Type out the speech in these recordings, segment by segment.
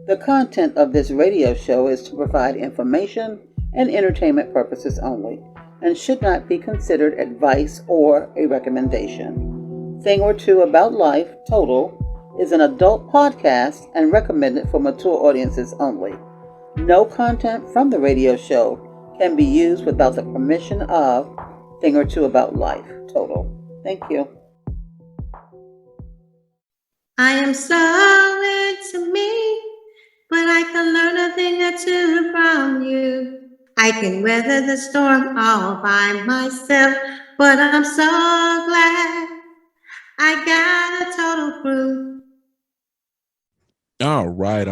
The content of this radio show is to provide information and entertainment purposes only and should not be considered advice or a recommendation. Thing or Two About Life, Total, is an adult podcast and recommended for mature audiences only. No content from the radio show can be used without the permission of Thing or Two About Life, Total. Thank you. I am so into me, but I can learn a thing or two from you. I can weather the storm all by myself, but I'm so glad I got a total crew. All right,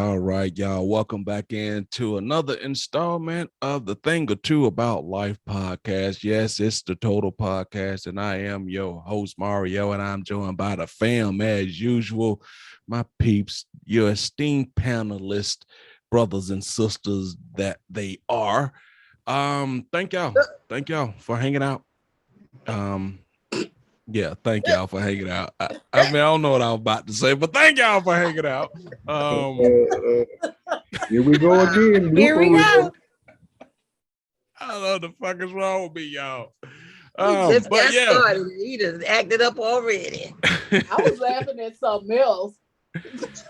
y'all. Welcome back into another installment of the Thing or Two About Life podcast. Yes, it's the Total Podcast, and I am your host, Mario, and I'm joined by the fam as usual. My peeps, your esteemed panelist, brothers and sisters that they are. Thank y'all for hanging out. Yeah, thank y'all for hanging out. I mean, I don't know what I was about to say, but thank y'all for hanging out. Here we go again. Here we go. I don't know what the fuck is wrong with me, y'all. Just But got yeah, started. He just acted up already. I was laughing at something else.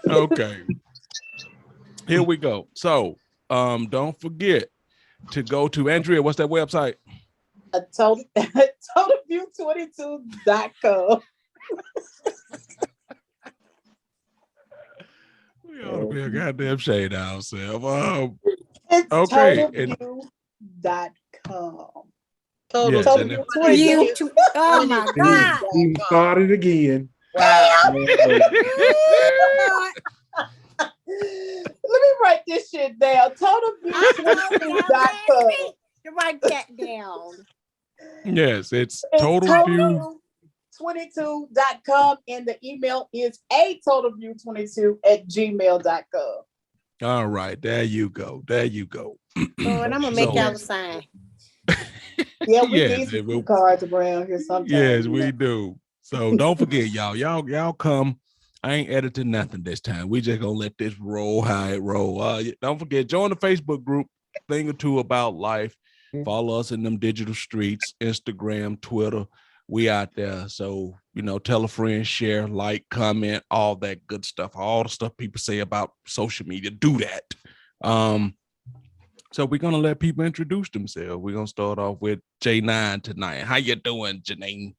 okay. Here we go. So, don't forget to go to Andrea. What's that website? TotalView22.com. We ought to be a goddamn shade of ourselves. It's Okay. TotalView.com. Total. Yes, Total. and if- Oh my God. He started again. Wow. Let me write this shit down. TotalView22.com. Write that down. yes, it's It's Total View. Total22.com, and the email is atotalview22@gmail.com. All right, there you go. There you go. Oh, and I'm gonna make y'all a sign. Yeah, we Yes, need it some will. cards around here sometimes. Yes, we do. So don't forget, y'all come. I ain't editing nothing this time. We just gonna let this roll how it roll. Don't forget, join the Facebook group, Thing or Two About Life. Follow us in them digital streets, Instagram, Twitter. We out there. So, tell a friend, share, like, comment, all that good stuff. All the stuff people say about social media. Do that. So we're gonna let people introduce themselves. We're gonna start off with J9 tonight. How you doing, Janine?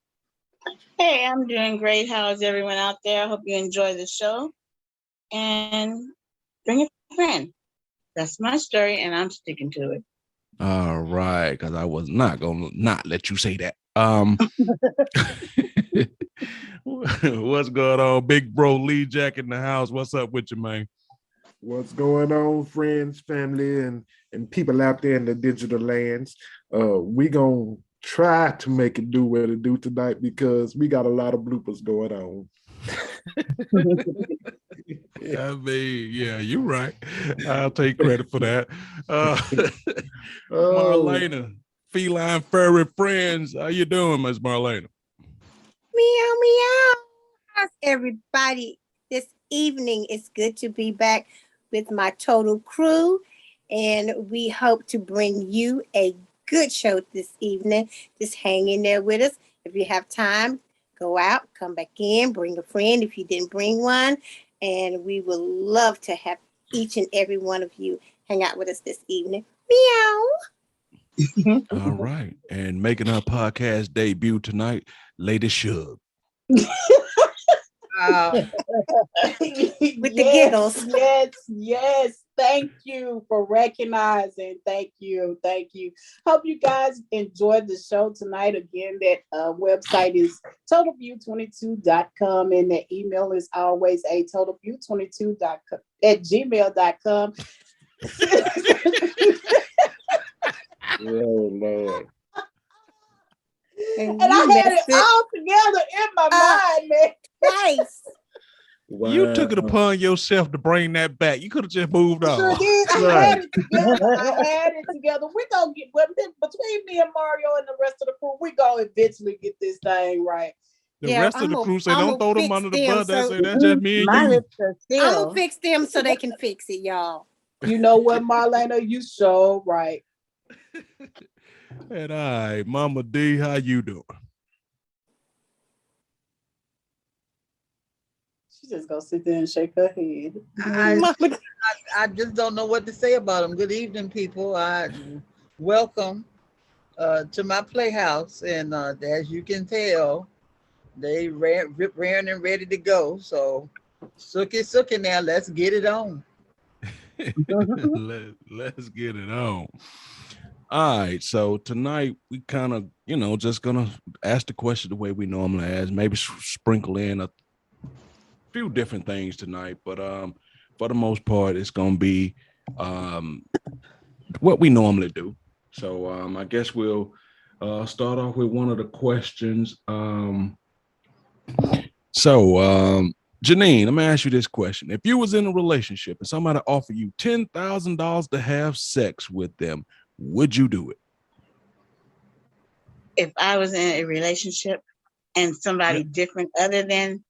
Hey, I'm doing great. How's everyone out there? I hope you enjoy the show. And bring a friend. That's my story, and I'm sticking to it. All right, because I was not gonna not let you say that. What's going on, big bro Lee Jack in the house? What's up with you, man? What's going on, friends, family, and people out there in the digital lands? We gonna try to make it do what it do tonight because we got a lot of bloopers going on. I mean, yeah, you're right. I'll take credit for that. Marlena, feline furry friends, how you doing, Miss Marlena? Meow, meow. How's everybody this evening? It's good to be back with my total crew, and we hope to bring you a good show this evening. Just hang in there with us. If you have time, go out, come back in, bring a friend if you didn't bring one, and we would love to have each and every one of you hang out with us this evening. Meow. All right. And making her podcast debut tonight, Lady Shug. With the giggles. Yes. Thank you for recognizing. Thank you. Hope you guys enjoyed the show tonight. Again, that website is totalview22.com, and the email is always atotalview22@gmail.com. Oh Lord. And I had it all together in my mind, man. Nice. Wow. You took it upon yourself to bring that back. You could have just moved on. Sure did. I had it together. We're going to get, between me and Mario and the rest of the crew, we're going to eventually get this thing right. The Yeah, rest of the crew say, don't throw them fix under the them bus. They so say that's just me and My you. lips are I'm gonna still. fix them so they can fix it, y'all. You know what, Marlena? You so right. And all right, Mama D, how you doing? She just gonna sit there and shake her head. Mama, I just don't know what to say about them. Good evening, people. I welcome to my playhouse, and as you can tell, they raring and ready to go. So, sookie now, let's get it on. Let's get it on. All right, so tonight we kind of, just gonna ask the question the way we normally ask, maybe sprinkle in a few different things tonight, but for the most part, it's gonna be what we normally do. So I guess we'll start off with one of the questions. Janine, let me ask you this question. If you was in a relationship and somebody offered you $10,000 to have sex with them, would you do it? If I was in a relationship and somebody different other than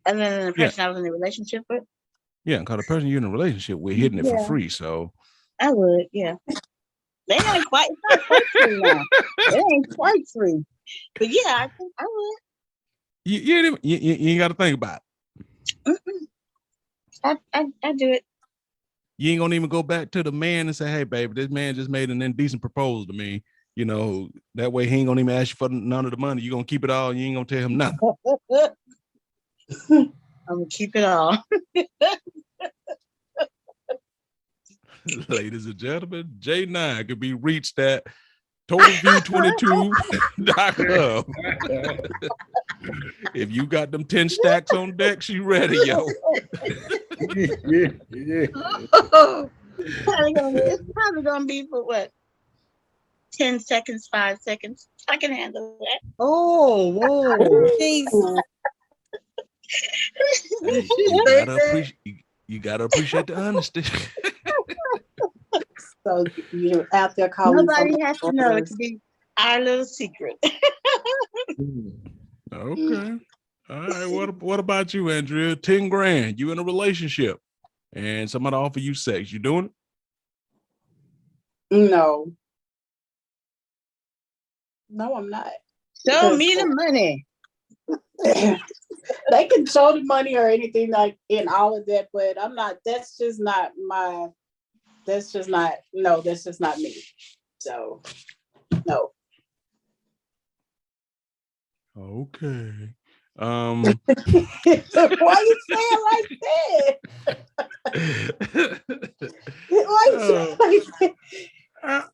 the person I was in a relationship with? Yeah, because the person you're in a relationship with hitting it for free, so. I would, yeah. It's not quite free now. It ain't quite free. But yeah, I think I would. You ain't got to think about it. I do it. You ain't gonna even go back to the man and say, hey, baby, this man just made an indecent proposal to me. That way he ain't gonna even ask you for none of the money. You're gonna keep it all. You ain't gonna tell him nothing. I'm gonna keep it all. Ladies and gentlemen, J9 could be reached at totalview22.com. If you got them 10 stacks on deck, she ready, yo. It's probably gonna be for what? 10 seconds, 5 seconds. I can handle that. Oh, whoa. Jesus. Hey, you gotta appreciate the honesty. So you're out there calling. Nobody has to know. It could be our little secret. Okay. All right. What about you, Andrea? 10 grand. You in a relationship and somebody offer you sex. You doing it? No. No, I'm not. Show me the money. They can show the money or anything like in all of that, but I'm not. That's just not my. That's just not. No, that's just not me. So, no. Okay. Why you saying like that? Why you saying like that?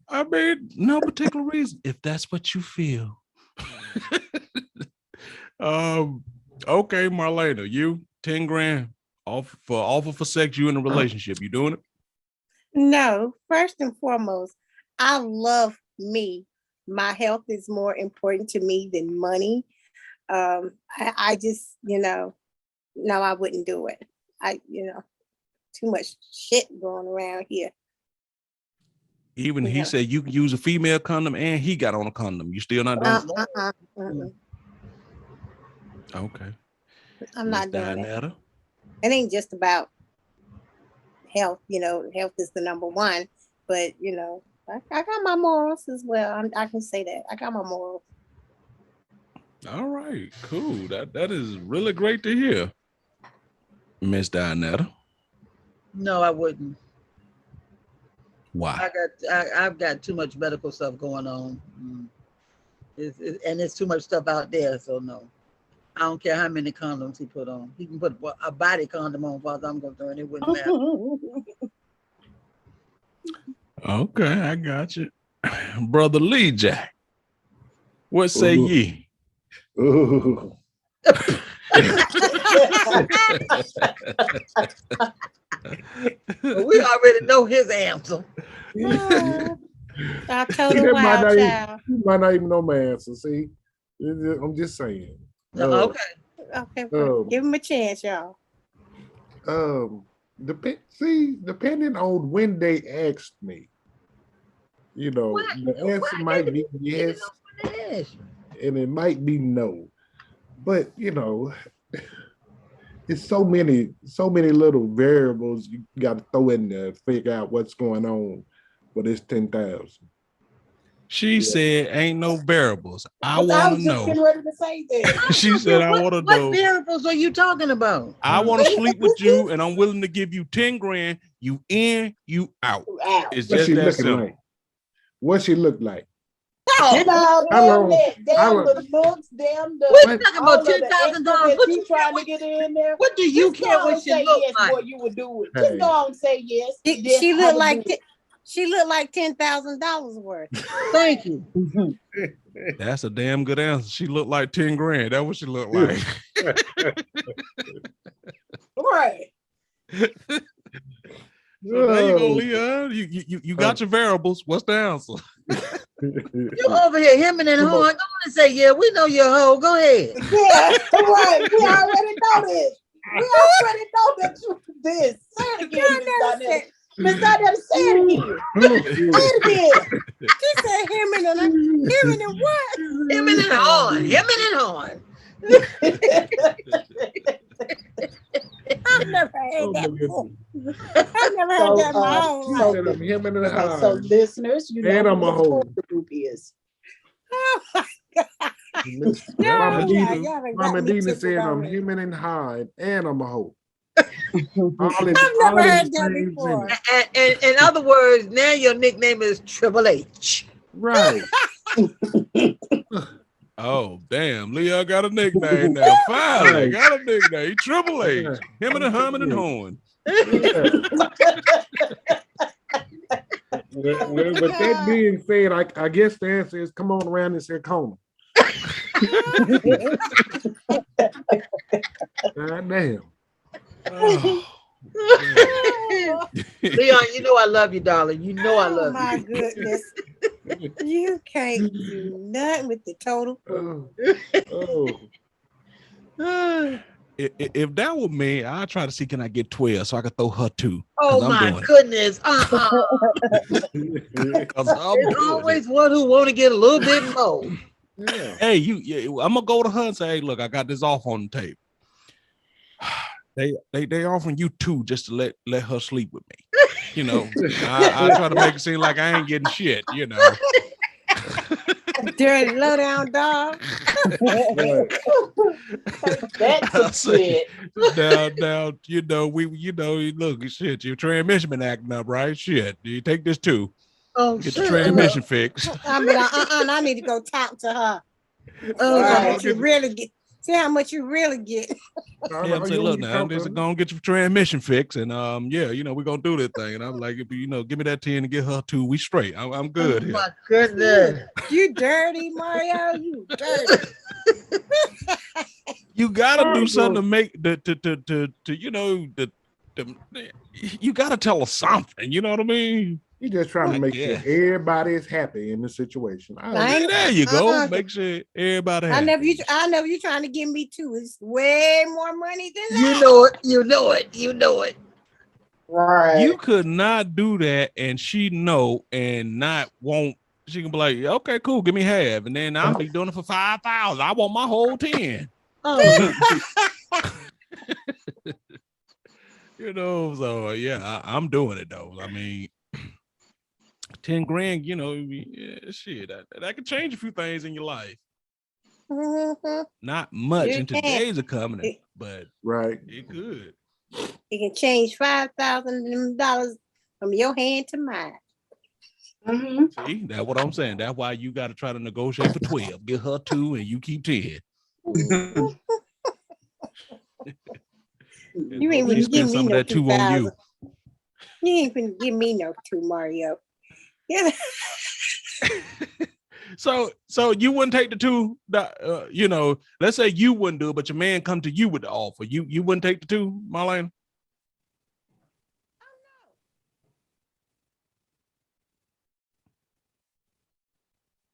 I mean, no particular reason. If that's what you feel. Okay, Marlena, you 10 grand offer for sex. You in a relationship? You doing it? No, first and foremost, I love me. My health is more important to me than money. I just, no, I wouldn't do it. Too much shit going around here. Even he said you can use a female condom and he got on a condom. You still not doing it? Okay. I'm not doing it. It ain't just about health, health is the number one, but I got my morals as well. I can say that. I got my morals. All right, cool. That is really great to hear, Miss Dianetta. No, I wouldn't. Why? I've got too much medical stuff going on. And there's too much stuff out there, so no. I don't care how many condoms he put on. He can put a body condom on, Father. I'm concerned. It wouldn't matter. Okay, I got you. Brother Lee Jack, what say ye? Ooh. We already know his answer. I told him wild child. You might not even know my answer. See, I'm just saying. Okay. Give him a chance, y'all. Depending on when they asked me, the answer might be yes, and it might be no. But it's so many little variables you got to throw in there to figure out what's going on with this 10,000. She said, "Ain't no variables. I But I want to was just know." getting ready to say that. She said, "I want to What know. variables are you talking about? I want to sleep with you, and I'm willing to give you 10 grand. You in, you out. Wow. It's What's just she that looking simple." like? What she look like? Oh, No, How damn long? that. How Damn long? the looks, damn the we're What? talking all about of the $10,000. extra that What you you trying care? to get in there. What do you Just care go what and she say look yes, like? boy. You would do it. Just Hey. go on and say yes. Yes, She I looked would like do it. she looked like $10,000 worth. Thank you. That's a damn good answer. She looked like 10 grand. That's what she looked like. Right. So there you go, Leah. You got your variables. What's the answer? You over here hemming and hawing. Go on and say, yeah, we know your hoe. Go ahead. Yeah, right. We already know this. We already know that you this. Say it again, Miss Donnell. Miss Donnell, say it again. Say it again. She said him and what? Hemming and hawing. Hemming and hawing. I've never heard that before. I've never heard So, that in my whole She life. said I'm him in the Okay, house. so listeners, you know And I'm a what hoe. the group is. Oh my God. Mama Y'all Dina, done Mama got me Dina tickled said I'm already. human and hide, and I'm a hoe. I've never heard that before. In other words, now your nickname is Triple H. Right. Oh, damn. Leah got a nickname now. Finally got a nickname. Triple H. Him and the humming and horn. Well, but that being said, I guess the answer is come on around and say Kona. God damn. Oh, Leon, you know I love you, darling. You know I Oh love my you. goodness. You can't do nothing with the total. If that were me, I'd try to see can I get 12 so I could throw her 2. Oh I'm my doing goodness. Because I'm There's doing always one who want to get a little bit more. Yeah. Hey, I'm gonna go to her and say, hey, look, I got this off on the tape. They offering you 2 just to let her sleep with me. You know, I try to make it seem like I ain't getting shit, you know. Dirty low down dog. That's shit. Now, you know, look, shit, your transmission been acting up, right? Shit, you take this too. Oh, Get your shut transmission fixed. I mean, I need to go talk to her. Oh, See how God. much you really get. See how much you really get. Yeah, I'm saying, look, now, just go and get your transmission fixed, and yeah, you know, we're gonna do this thing. And I'm like, you know, give me that 10 and get her 2. We straight. I'm good Oh, here. my goodness. You dirty, Mario. You dirty. You gotta do something to make to you know you gotta tell her something. You know what I mean? You just trying to make sure everybody is happy in the situation. There you go. Make sure everybody happy. I know you trying to give me 2. It's way more money than that. You know it. Right. You could not do that and she know and not won't. She can be like, okay, cool, give me half. And then I'll be doing it for 5,000. I want my whole 10. Oh. You know, so yeah, I'm doing it though. I mean, 10 grand, you know, shit, that could change a few things in your life. Not much in today's economy, but right, it could. It can change $5,000 from your hand to mine. See, that's what I'm saying. That's why you got to try to negotiate for 12. Get her 2 and you keep 10. You ain't gonna give me no 2 on you. You ain't gonna give me no 2, Mario. Yeah. So you wouldn't take the 2, you know, let's say you wouldn't do it, but your man come to you with the offer. You wouldn't take the 2, Marlene?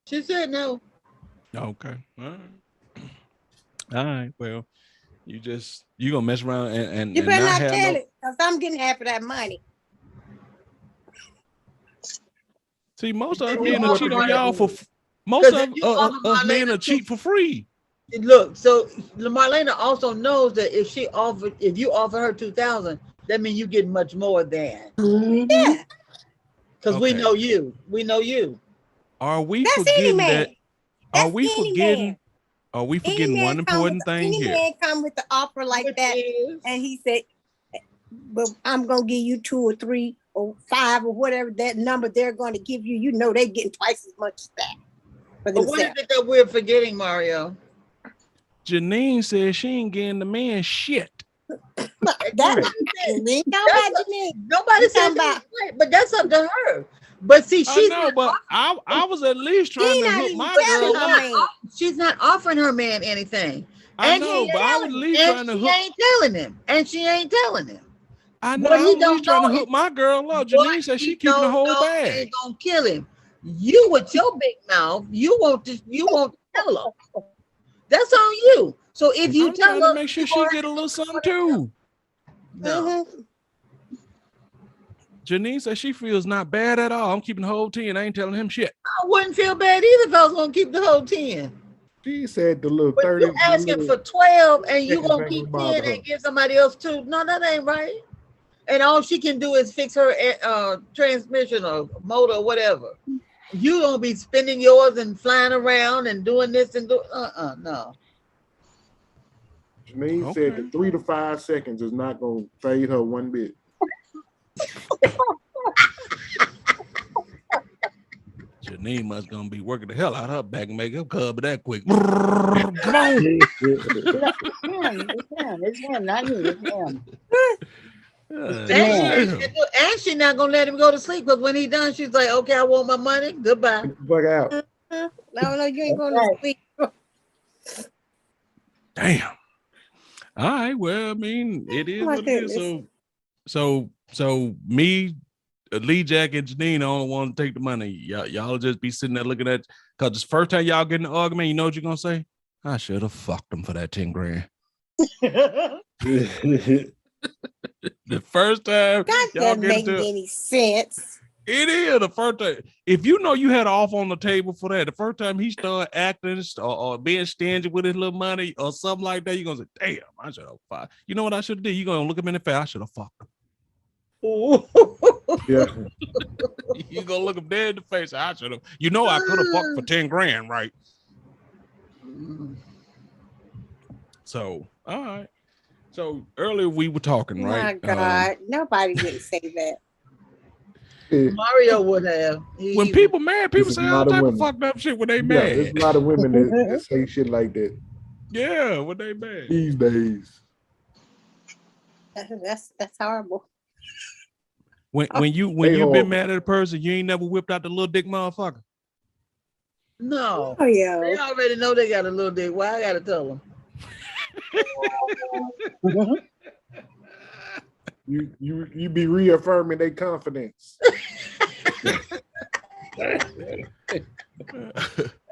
She said no. Okay. All right. Well, you gonna mess around and you better not not have tell it, because I'm getting half of that money. See, most of us men are cheat on y'all for most of men are cheat for free. Look, so Marlena also knows that if you offer her 2,000, that means you get much more than. Mhm. Yeah, Because we Okay. know you. We know you. Are we that's any forgetting man. that? Are That's we any man. forgetting? Are we Any forgetting man one come with important thing any here? man come with the offer like Which that, is and he said, "Well, I'm gonna give you 2 or 3 or 5 or whatever that number they're going to give you." You know they're getting twice as much as that for but what is themselves. it that we're forgetting, Mario? Janine says she ain't getting the man shit. Look, that Nobody said, we ain't talking that's about Janine. nobody We said talking that about was right, but that's up to her. But see, I she's know, not but I was at least trying she to not hook even my but telling girl her up. man. she's not offering her man anything. I And She know, she ain't but I was at telling him. least and trying to she hook. ain't telling him. And she ain't telling him. I know What I he was at least don't trying to know is hook my girl up. what Janine said she he keeping the don't whole know bag. ain't gonna kill him. You with your big mouth, you want to tell her. That's on you. So if you I'm tell trying to her make sure you she gonna get a have little to something put her too. no. Mhm. Janine said she feels not bad at all. I'm keeping the whole 10. I ain't telling him shit. I wouldn't feel bad either if I was gonna keep the whole 10. She said the little But 30, you the asking little for 12 and you seconds gonna ain't gonna keep 10 bother her. and give somebody else 2. No, that ain't right. And all she can do is fix her transmission or motor or whatever. You gonna be spending yours and flying around and doing this and do no. Janine said the Okay. 3 to 5 seconds is not gonna fade her one bit. Janine must gonna be working the hell out of her back and make her cover that quick. Come on. It's him, not me. It's him. Uh, the And she man. damn. and she not gonna let him go to sleep because when he done, she's like, okay, I want my money. Goodbye. Bug out. No, you ain't That's going to right. sleep. Damn. All right. Well, I mean, it is My what it is. goodness. So me, Lee Jack, and Janine don't want to take the money. Y'all just be sitting there looking at because the first time y'all get in the argument, you know what you're gonna say? I should have fucked him for that 10 grand. The first time That y'all doesn't get make into any sense. it is the first time. If you know you had off on the table for that, the first time he started acting or being stingy with his little money or something like that, you're gonna say, damn, I should have fucked. You know what I should have did? You're gonna look him in the face, I should have fucked him. Yeah. You gonna look him dead in the face. I should have. You know I could have fucked for 10 grand, right? So, all right. So earlier we were talking, My right? God, nobody didn't say that. Mario would have. When He people mad, people It's a say all lot of type of women. fucked up shit when they Yeah, there's mad. a lot of women that say shit like that Yeah, when they mad. these days. That's horrible. When They you been horrible. mad at a person, you ain't never whipped out the little dick motherfucker. no. Oh, yeah. They already know they got a little dick. Why I gotta tell them? You be reaffirming their confidence.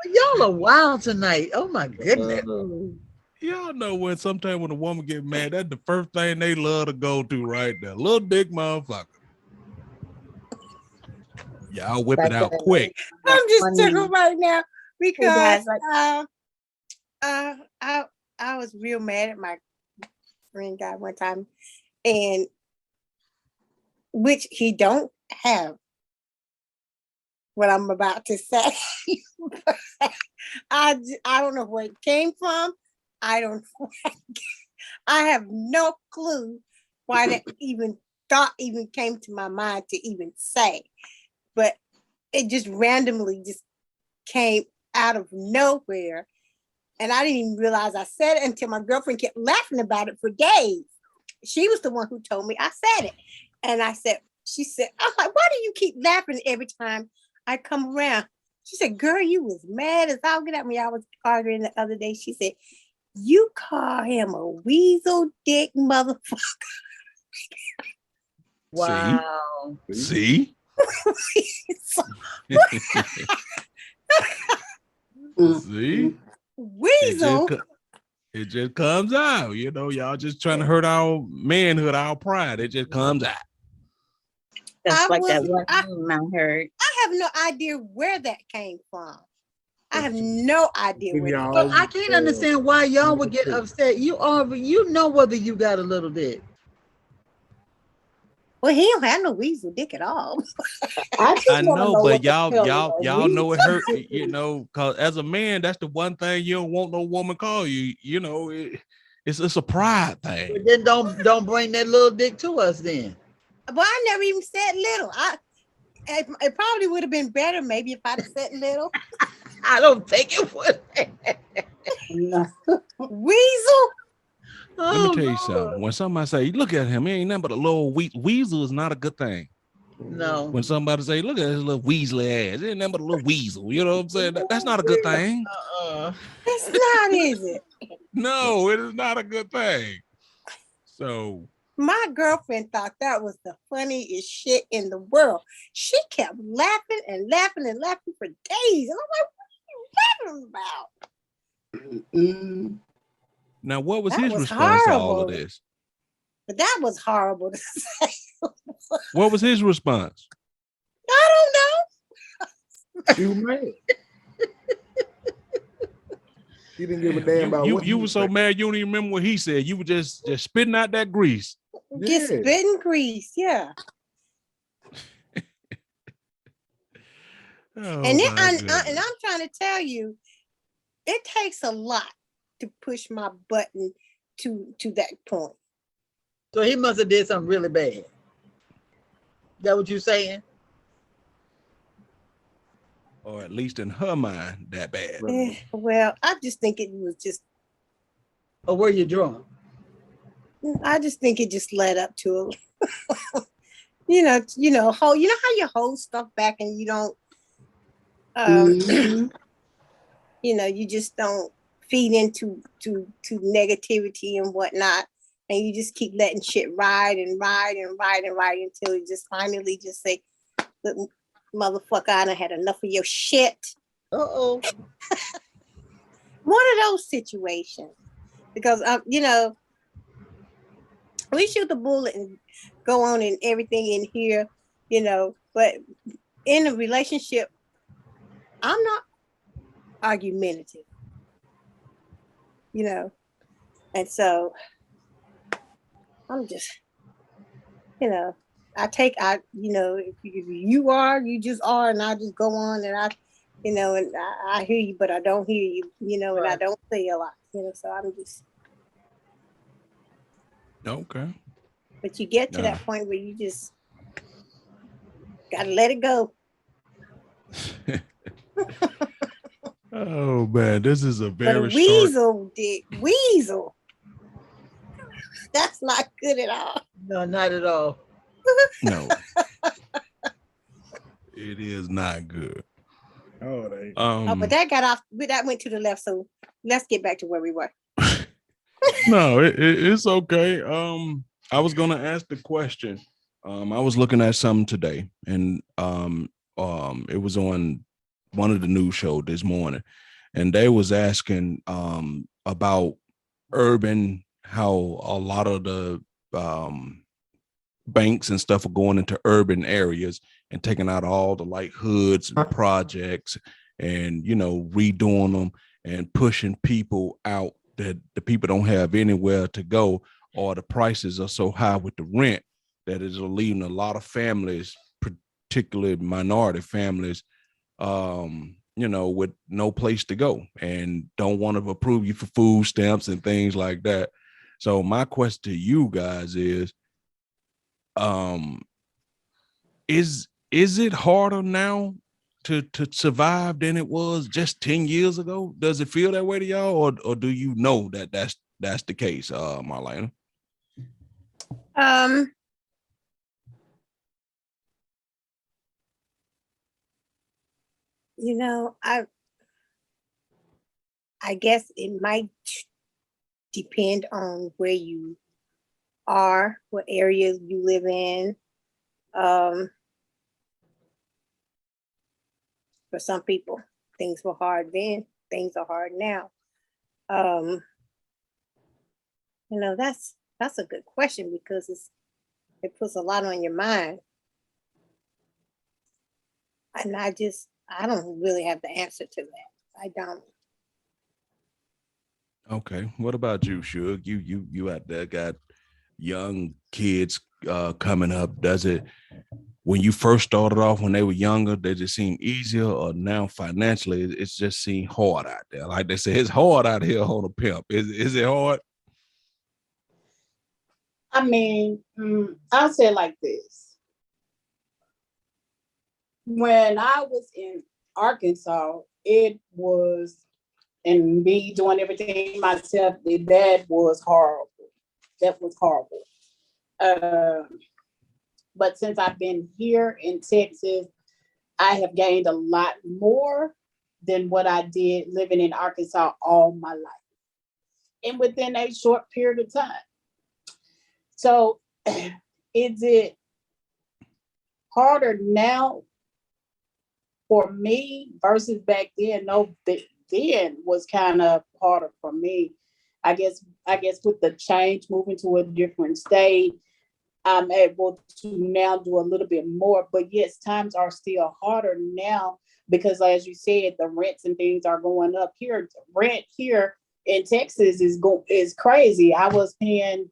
Y'all are wild tonight. Oh my goodness. Y'all know when sometimes when a woman get mad, that's the first thing they love to go to right there. Little dick motherfucker. Y'all whip it out quick. I'm just tickled right now because guys, like- I was real mad at my friend guy one time, and which he don't have what I'm about to say. I don't know where it came from. I don't. I have no clue why that even came to my mind to even say, but it just randomly just came out of nowhere. And I didn't even realize I said it until my girlfriend kept laughing about it for days. She was the one who told me I said it. And she said, I'm like, why do you keep laughing every time I come around? She said, girl, you was mad as I'll get at me. I was arguing the other day. She said, you call him a weasel dick motherfucker. Wow. See? See? Weasel? It just comes out. You know, y'all just trying to hurt our manhood, our pride. It just comes out. That's I like that was- one I- meme I heard. I have no idea where that came from. I have no idea Give what it y'all, But I can't understand why y'all would get okay. upset. You know whether you got a little dick. Well, he don't have no weasel dick at all. I just I want to know, know but what the hell y'all know it hurt, is. you know, cause as a man, that's the one thing you don't want no woman call you. You know, it's a pride thing. But then don't bring that little dick to us then. But I never even said little. It probably would have been better maybe if I'd have said little. I don't think it would. No. Weasel. Let me Oh, tell you Lord. something. When somebody say, "Look at him," he ain't nothing but a little weasel is not a good thing. No. When somebody say, "Look at his little weaselly ass," it ain't nothing but a little weasel. You know what I'm saying? That's not a good thing. It's not, is it? No, it is not a good thing. So My girlfriend thought that was the funniest shit in the world. She kept laughing and laughing and laughing for days. And I'm like, what are you laughing about? Mm. now, what was That his was response to all of horrible. this? But that was horrible to say. What was his response? I don't know. She was mad. She didn't give a damn about what You were so mad you don't even remember what he said. You were just spitting out that grease. Get spitting grease, yeah. Oh, And then my and I'm goodness. trying to tell you, it takes a lot to push my button to that point. So he must have did something really bad. That what you saying? Or at least in her mind, that bad. Well, I just think it was just. Or were you drunk? I just think it just led up to it. you know how you hold stuff back and you don't. Mhm. You just don't feed into negativity and whatnot, and you just keep letting shit ride until you just finally just say, "Look, motherfucker, I done had enough of your shit." Uh-oh. One of those situations, because we shoot the bullet and go on and everything in here, but in a relationship, I'm not argumentative, and so I'm just, if you are, you just are, and I just go on and I hear you, but I don't hear you, and I Right. don't say a lot, so I'm just. Okay. But you get to that point where you just gotta let it go. Oh man, this is a But a very short. weasel. That's not good at all. No, not at all. No, it is not good. Oh, they. But that got off. That went to the left. So let's get back to where we were. No, it's okay. I was gonna ask the question. I was looking at something today, and it was on one of the news shows this morning, and they was asking about urban, how a lot of the banks and stuff are going into urban areas and taking out all the like hoods and projects and redoing them and pushing people out that the people don't have anywhere to go, or the prices are so high with the rent that is leaving a lot of families, particularly minority families, with no place to go and don't want to approve you for food stamps and things like that. So my question to you guys is it harder now to survive than it was just 10 years ago? Does it feel that way to y'all, or do you know that that's the case, Marlena? I guess it might depend on where you are, what areas you live in. For some people, things were hard then, things are hard now. That's a good question because it puts a lot on your mind. And I don't really have the answer to that. I don't. Okay. What about you, Suge? You out there got young kids coming up. Does it, when you first started off when they were younger, did it seem easier, or now financially it's just seem hard out there? Like they say, it's hard out here on a pimp. Is it hard? I mean, I'll say it like this. When I was in Arkansas, it was, and me doing everything myself, that was horrible. That was horrible. But since I've been here in Texas, I have gained a lot more than what I did living in Arkansas all my life, and within a short period of time. So, is it harder now for me versus back then? No, then was kind of harder for me. I guess with the change, moving to a different state, I'm able to now do a little bit more. But yes, times are still harder now because, as you said, the rents and things are going up here. Rent here in Texas is crazy. I was paying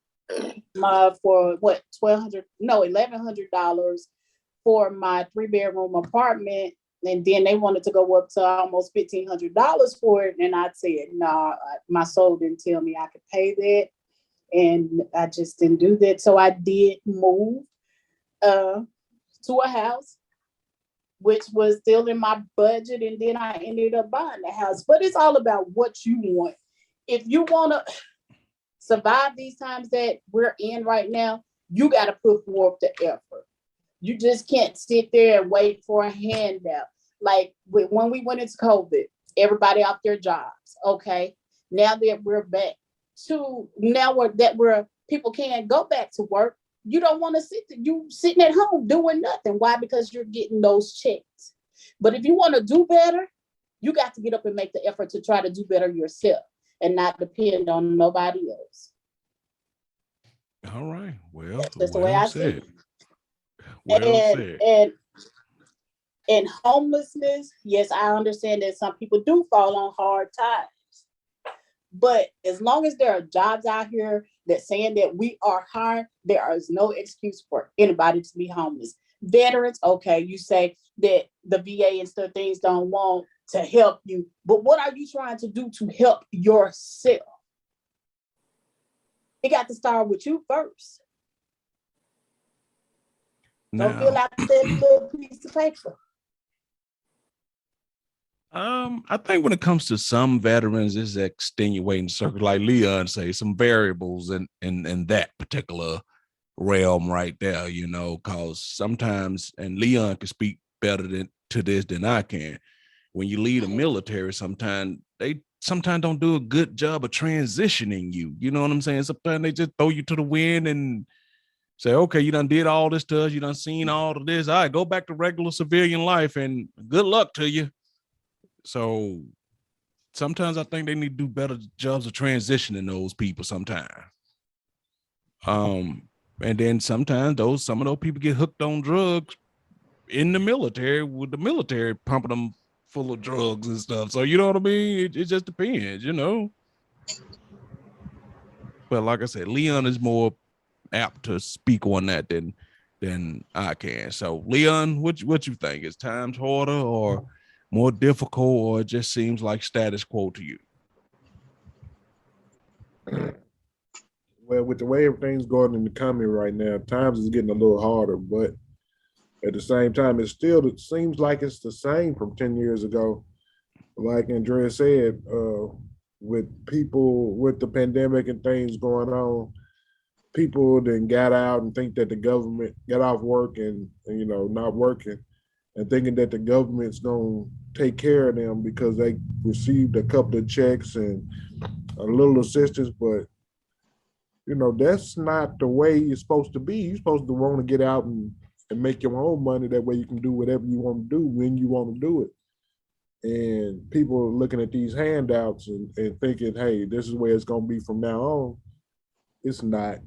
for what, $1,100 for my 3-bedroom apartment, and then they wanted to go up to almost $1,500 for it, and I said, nah, my soul didn't tell me I could pay that, and I just didn't do that. So I did move to a house, which was still in my budget, and then I ended up buying the house. But it's all about what you want. If you want to survive these times that we're in right now, you got to put forth the effort. You just can't sit there and wait for a handout. Like when we went into COVID, everybody off their jobs. Okay, now that we're back to we're people can't go back to work. You don't want to you sitting at home doing nothing. Why? Because you're getting those checks. But if you want to do better, you got to get up and make the effort to try to do better yourself and not depend on nobody else. All right. Well, that's the way I see it. Well said. And homelessness, yes, I understand that some people do fall on hard times. But as long as there are jobs out here that saying that we are hiring, there is no excuse for anybody to be homeless. Veterans, okay, you say that the VA and stuff things don't want to help you, but what are you trying to do to help yourself? It got to start with you first. Don't fill out that little piece of paper. I think when it comes to some veterans, it's extenuating circle, like Leon say, some variables in that particular realm right there, you know, because sometimes, and Leon can speak better to this than I can. When you leave the military, sometimes they don't do a good job of transitioning you. You know what I'm saying? Sometimes they just throw you to the wind and say, okay, you done did all this to us, you done seen all of this. All right, go back to regular civilian life and good luck to you. So sometimes I think they need to do better jobs of transitioning those people sometimes. And then sometimes some of those people get hooked on drugs in the military, with the military pumping them full of drugs and stuff. So you know what I mean? It just depends, you know. But like I said, Leon is more apt to speak on that than I can. So Leon, what you think? Is times harder or more difficult, or it just seems like status quo to you? Well, with the way everything's going in the economy right now, times is getting a little harder, but at the same time, it seems like it's the same from 10 years ago. Like Andrea said, with people, with the pandemic and things going on, people then got out and think that the government got off work and you know, not working and thinking that the government's going to take care of them because they received a couple of checks and a little assistance. But, you know, that's not the way it's supposed to be. You're supposed to want to get out and make your own money. That way you can do whatever you want to do when you want to do it. And people are looking at these handouts and thinking, hey, this is where it's going to be from now on. It's not.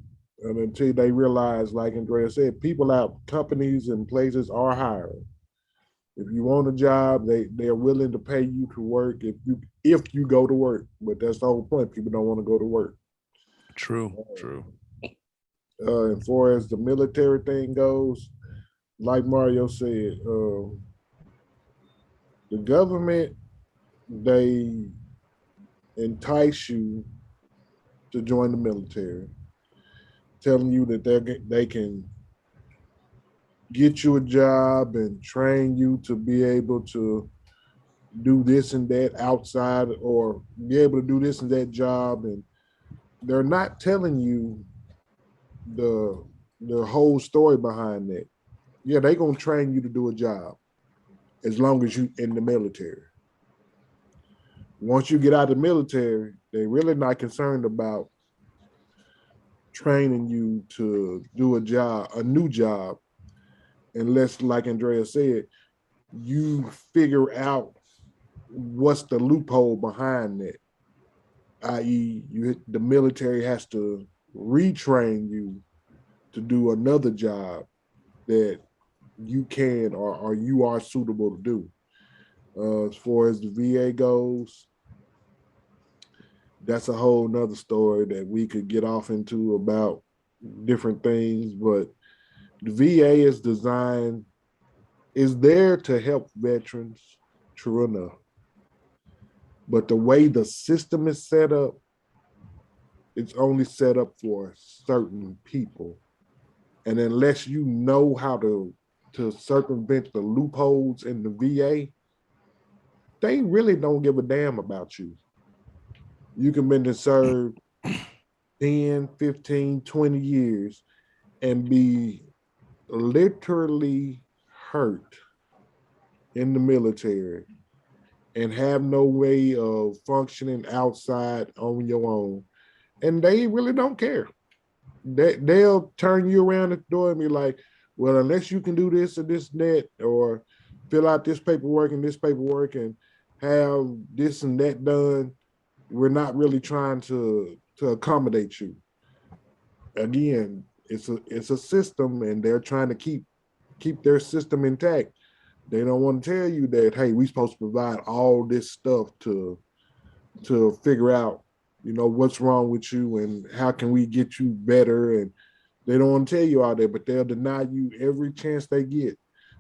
And until they realize, like Andrea said, people out, companies and places are hiring. If you want a job, they're willing to pay you to work if you go to work. But that's the whole point. People don't want to go to work. True, true. As far as the military thing goes, like Mario said, the government, they entice you to join the military, telling you that they can get you a job and train you to be able to do this and that outside, or be able to do this and that job, and they're not telling you the the whole story behind that. Yeah, they're gonna train you to do a job as long as you in the military. Once you get out of the military, they're really not concerned about training you to do a new job, unless, like Andrea said, you figure out what's the loophole behind that, i.e., the military has to retrain you to do another job that you can or you are suitable to do. As far as the VA goes, that's a whole nother story that we could get off into about different things. But the VA is there to help veterans, true enough. But the way the system is set up, it's only set up for certain people. And unless you know how to circumvent the loopholes in the VA, they really don't give a damn about you. You can been to serve 10, 15, 20 years and be literally hurt in the military and have no way of functioning outside on your own. And they really don't care. They'll turn you around at the door and be like, well, unless you can do this or this and that, or fill out this paperwork and have this and that done, we're not really trying to accommodate you. Again, it's a system, and they're trying to keep their system intact. They don't want to tell you that, hey, we're supposed to provide all this stuff to figure out, what's wrong with you and how can we get you better. And they don't want to tell you all that, but they'll deny you every chance they get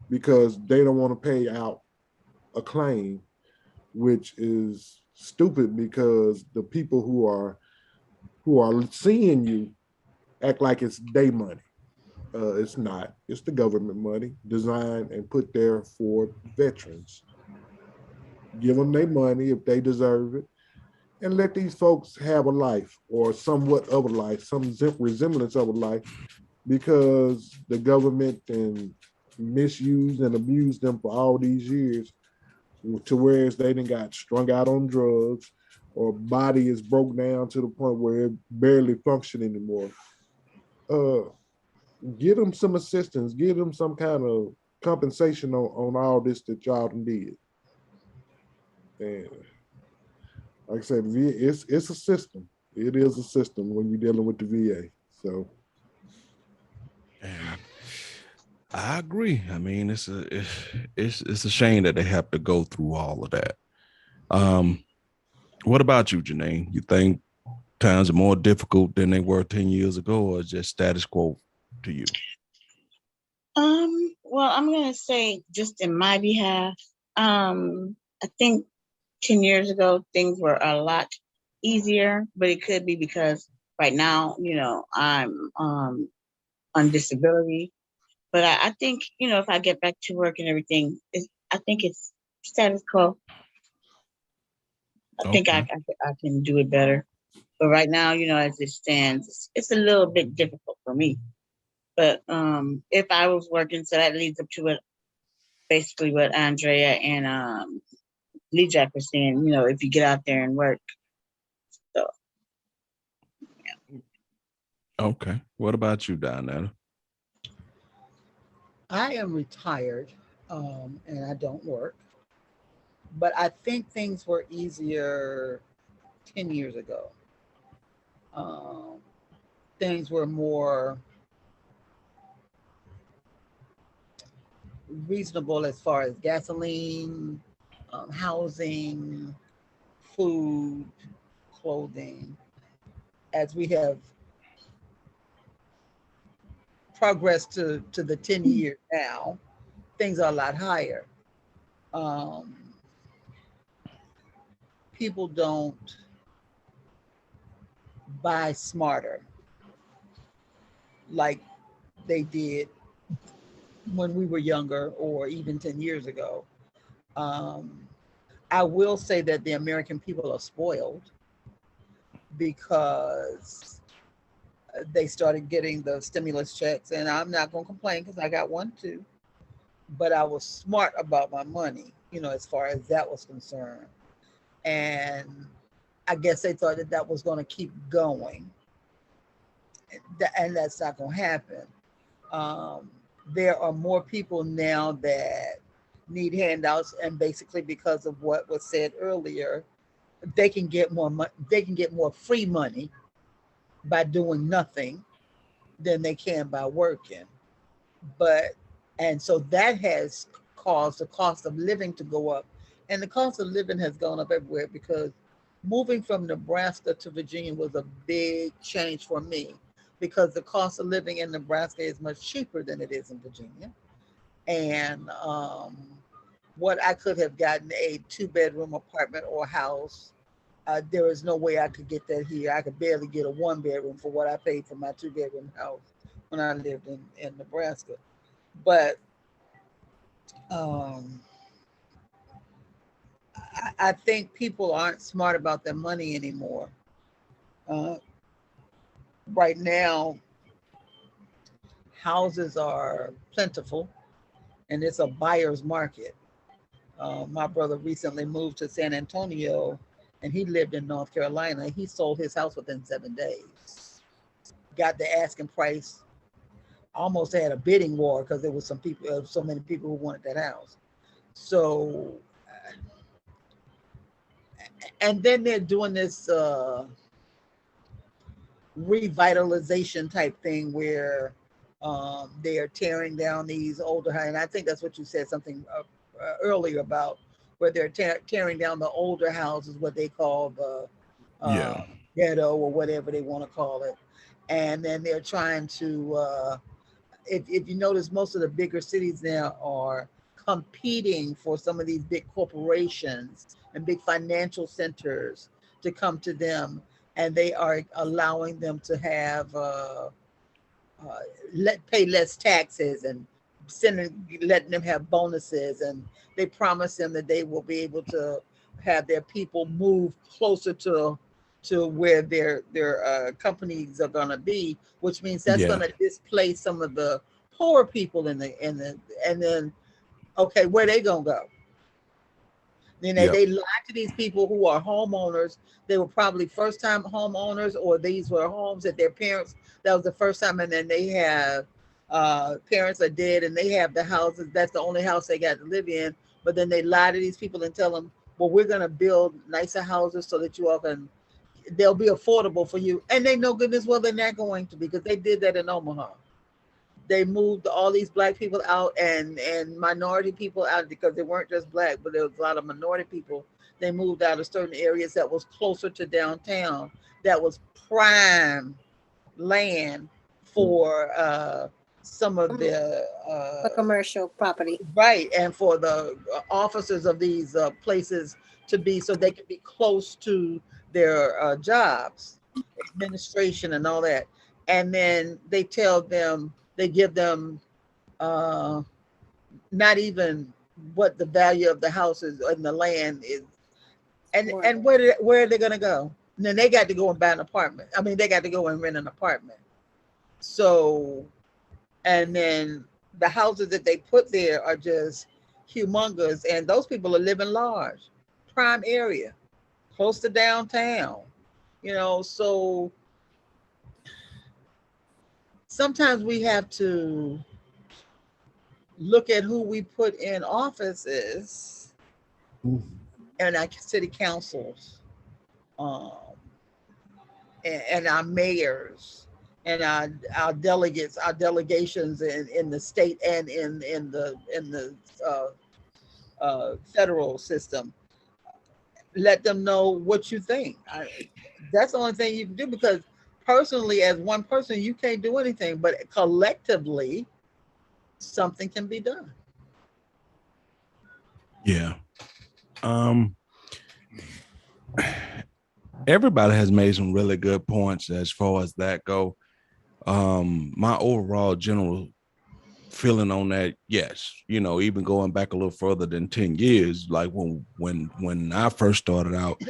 because they don't want to pay out a claim, which is stupid because the people who are seeing you act like it's their money. It's not. It's the government money designed and put there for veterans. Give them their money if they deserve it, and let these folks have a life or somewhat of a life, some resemblance of a life, because the government and misused and abused them for all these years to whereas they done got strung out on drugs or body is broke down to the point where it barely function anymore. Give them some assistance, give them some kind of compensation on all this that y'all done did. And like I said, it's a system. It is a system when you're dealing with the VA. So, And I agree. I mean, it's a shame that they have to go through all of that. What about you, Janine? You think times are more difficult than they were 10 years ago, or just status quo to you? Well, I'm gonna say just in my behalf, I think 10 years ago things were a lot easier, but it could be because right now, I'm on disability. But I think, if I get back to work and everything, I think it's status quo. I think I can do it better. But right now, as it stands, it's a little bit difficult for me. But if I was working, so that leads up to basically what Andrea and Lee Jack were saying, if you get out there and work. So, yeah. Okay. What about you, Donetta? I am retired and I don't work, but I think things were easier 10 years ago. Things were more reasonable as far as gasoline, housing, food, clothing. As we have progressed to the 10 years now, things are a lot higher. Um, People don't buy smarter like they did when we were younger or even 10 years ago. Um, I will say that the American people are spoiled because they started getting the stimulus checks, and I'm not going to complain because I got one too. But I was smart about my money, as far as that was concerned. And I guess they thought that that was going to keep going, and that's not going to happen. Um, there are more people now that need handouts, and basically because of what was said earlier, they can get more money. They can get more free money by doing nothing than they can by working. But and so that has caused the cost of living to go up, and the cost of living has gone up everywhere because moving from Nebraska to Virginia was a big change for me because the cost of living in Nebraska is much cheaper than it is in Virginia. And what I could have gotten a 2-bedroom apartment or house, there is no way I could get that here. I could barely get a 1-bedroom for what I paid for my 2-bedroom house when I lived in Nebraska. But um, I think people aren't smart about their money anymore. Uh, right now, houses are plentiful and it's a buyer's market. My brother recently moved to San Antonio and he lived in North Carolina. He sold his house within 7 days. Got the asking price, almost had a bidding war because there was so many people who wanted that house. So, and then they're doing this revitalization type thing where they are tearing down these older houses. And I think that's what you said something earlier about where they're tearing down the older houses, what they call the Yeah. ghetto or whatever they want to call it. And then they're trying to, if you notice, most of the bigger cities now are competing for some of these big corporations and big financial centers to come to them, and they are allowing them to have uh, pay less taxes and letting them have bonuses, and they promise them that they will be able to have their people move closer to where their companies are going to be, which means that's Yeah. going to displace some of the poor people and then okay, where they going to go? Then Yep. they lied to these people who are homeowners. They were probably first time homeowners, or these were homes that their parents, that was the first time. And then they have parents are dead and they have the houses. That's the only house they got to live in. But then they lie to these people and tell them, well, we're going to build nicer houses so that you all can, they'll be affordable for you. And they know goodness well they're not going to, because they did that in Omaha. They moved all these black people out and minority people out, because they weren't just black, but there was a lot of minority people. They moved out of certain areas that was closer to downtown, that was prime land for some of the For commercial property. right, and for the officers of these places to be, so they could be close to their jobs, administration and all that. And then they tell them, they give them uh, not even what the value of the houses and the land is, and where are they going to go? And then they got to go and buy an apartment. I mean, they got to go and rent an apartment. So, and then the houses that they put there are just humongous, and those people are living large, prime area, close to downtown. So sometimes we have to look at who we put in offices and our city councils, um, and our mayors and our delegates, our delegations in the state and in the federal system. Let them know what you think. That's the only thing you can do, because personally, as one person, you can't do anything, but collectively, something can be done. Yeah. Everybody has made some really good points as far as that go. My overall general feeling on that, yes, even going back a little further than 10 years, like when I first started out,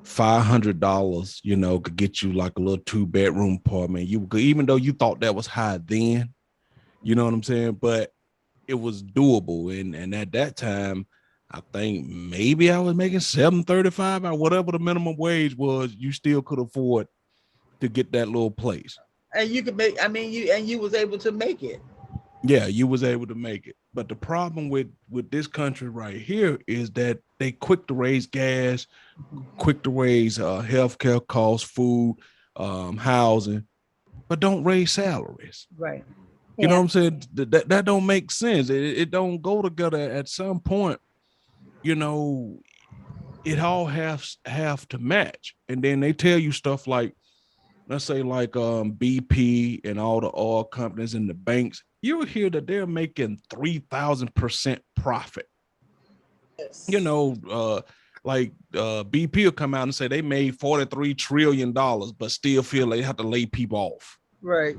$500, could get you like a little 2-bedroom apartment. Even though you thought that was high then, you know what I'm saying? But it was doable. And at that time, I think maybe I was making $7.35 or whatever the minimum wage was. You still could afford to get that little place. And you could make, you was able to make it. Yeah, you was able to make it. But the problem with this country right here is that they quick to raise gas, quick to raise healthcare costs, food, housing, but don't raise salaries. Right. You know what I'm saying? That don't make sense. It don't go together. At some point, it all have to match. And then they tell you stuff like, let's say like BP and all the oil companies and the banks, you hear that they're making 3,000% profit. Yes. Like BP will come out and say they made $43 trillion, but still feel they have to lay people off. Right.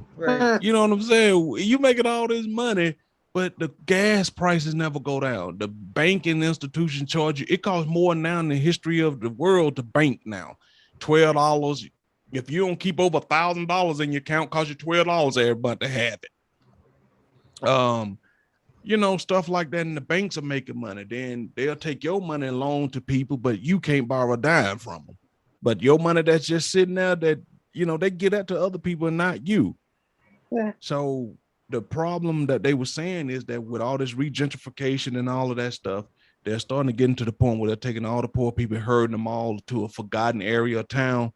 You know what I'm saying? You making all this money, but the gas prices never go down. The banking institution charge you. It costs more now in the history of the world to bank now. $12. If you don't keep over $1,000 in your account, cost you $12 every month to have it. Stuff like that, and the banks are making money. Then they'll take your money and loan to people, but you can't borrow a dime from them. But your money that's just sitting there, that they get that to other people and not you. Yeah. So the problem that they were saying is that with all this regentrification and all of that stuff, they're starting to get into the point where they're taking all the poor people, herding them all to a forgotten area of town.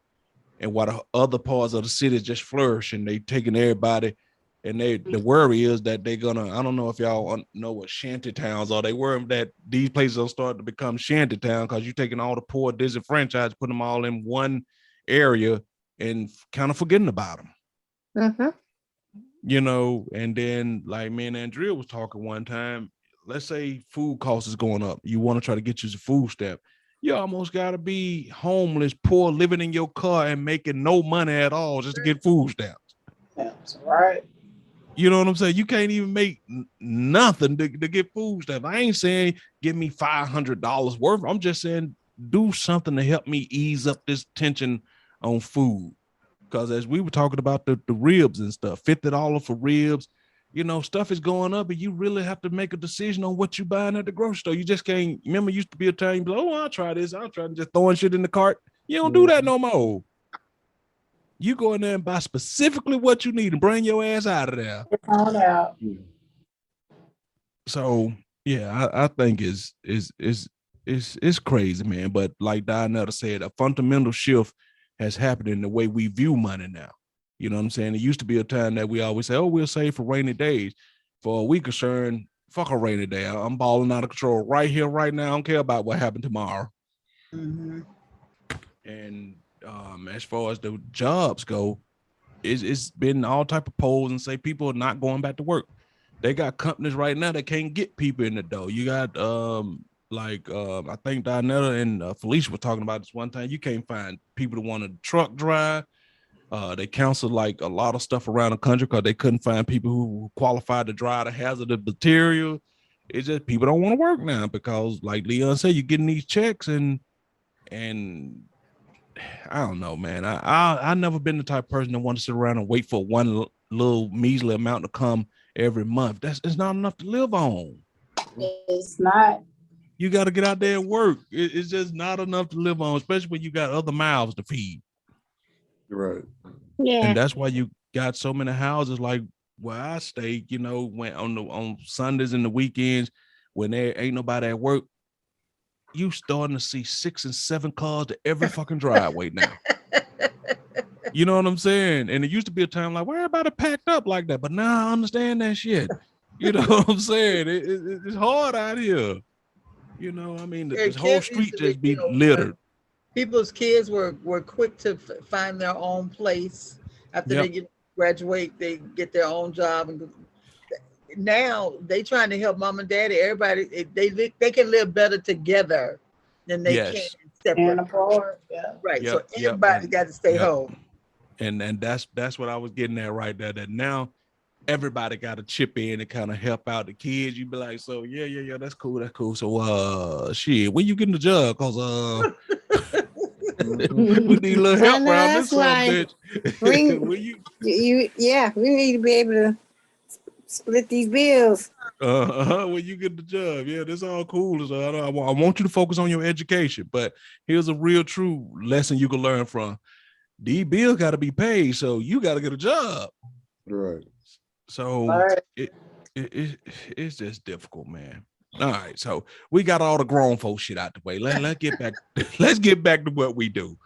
And while the other parts of the city is just flourishing, they taking everybody. And the worry is that they're gonna, I don't know if y'all know what shanty towns are. They worry that these places will start to become shanty town because you're taking all the poor disenfranchised, putting them all in one area and kind of forgetting about them. And then like me and Andrea was talking one time, let's say food costs is going up. You want to try to get you some food stamp. You almost got to be homeless, poor, living in your car and making no money at all just to get food stamps. That's right. You know what I'm saying? You can't even make nothing to get food stamps. I ain't saying give me $500 worth. I'm just saying do something to help me ease up this tension on food. Because as we were talking about the ribs and stuff, $50 for ribs, stuff is going up, and you really have to make a decision on what you're buying at the grocery store. You just can't. Remember, used to be a time you'd be like, oh, I'll try this. I'll try just throwing shit in the cart. You don't do that no more. You go in there and buy specifically what you need and bring your ass out of there. All out. So yeah, I think it's crazy, man. But like Dionetta said, a fundamental shift has happened in the way we view money now. You know what I'm saying? It used to be a time that we always say, oh, we'll save for rainy days. For a week concerned, fuck a rainy day. I'm balling out of control right here, right now. I don't care about what happened tomorrow. Mm-hmm. And as far as the jobs go, it's been all type of polls and say people are not going back to work. They got companies right now that can't get people in the door. You got I think Dionetta and Felicia were talking about this one time. You can't find people to want to truck drive. They canceled like a lot of stuff around the country because they couldn't find people who qualified to drive the hazardous material. It's just people don't want to work now because, like Leon said, you're getting these checks and I don't know, man. I never been the type of person that want to sit around and wait for one little measly amount to come every month. It's not enough to live on. It's not. You got to get out there and work. It's just not enough to live on, especially when you got other mouths to feed. Right. Yeah. And that's why you got so many houses like where I stay, when on Sundays and the weekends when there ain't nobody at work, you starting to see 6 and 7 cars to every fucking driveway now. You know what I'm saying? And it used to be a time like, where everybody packed up like that. But now I understand that shit. You know what I'm saying? It's hard out here. You know, I mean, Yeah, this whole kids used street to be, just be when littered. people's kids were quick to find their own place after they Yep. graduate, they get their own job, and now they trying to help mom and daddy. Everybody they can live better together than they can Yes. And separate. apart. Yeah. Right. So Yep. Yep. everybody And got to stay yep. home. And that's what I was getting at right there. That now everybody got to chip in and kind of help out the kids. You be like, so yeah, that's cool. So shit, when you getting the job? Cause we need a little I help know around that's this son right. bitch. Bring When you yeah, we need to be able to split these bills. when you get the job, yeah, that's all cool. So I want you to focus on your education. But here's a real true lesson you can learn from. These bills got to be paid, so you got to get a job. Right. So Right. it's just difficult, man. All right, so we got all the grown folks shit out the way. Let's get back. Let's get back to what we do.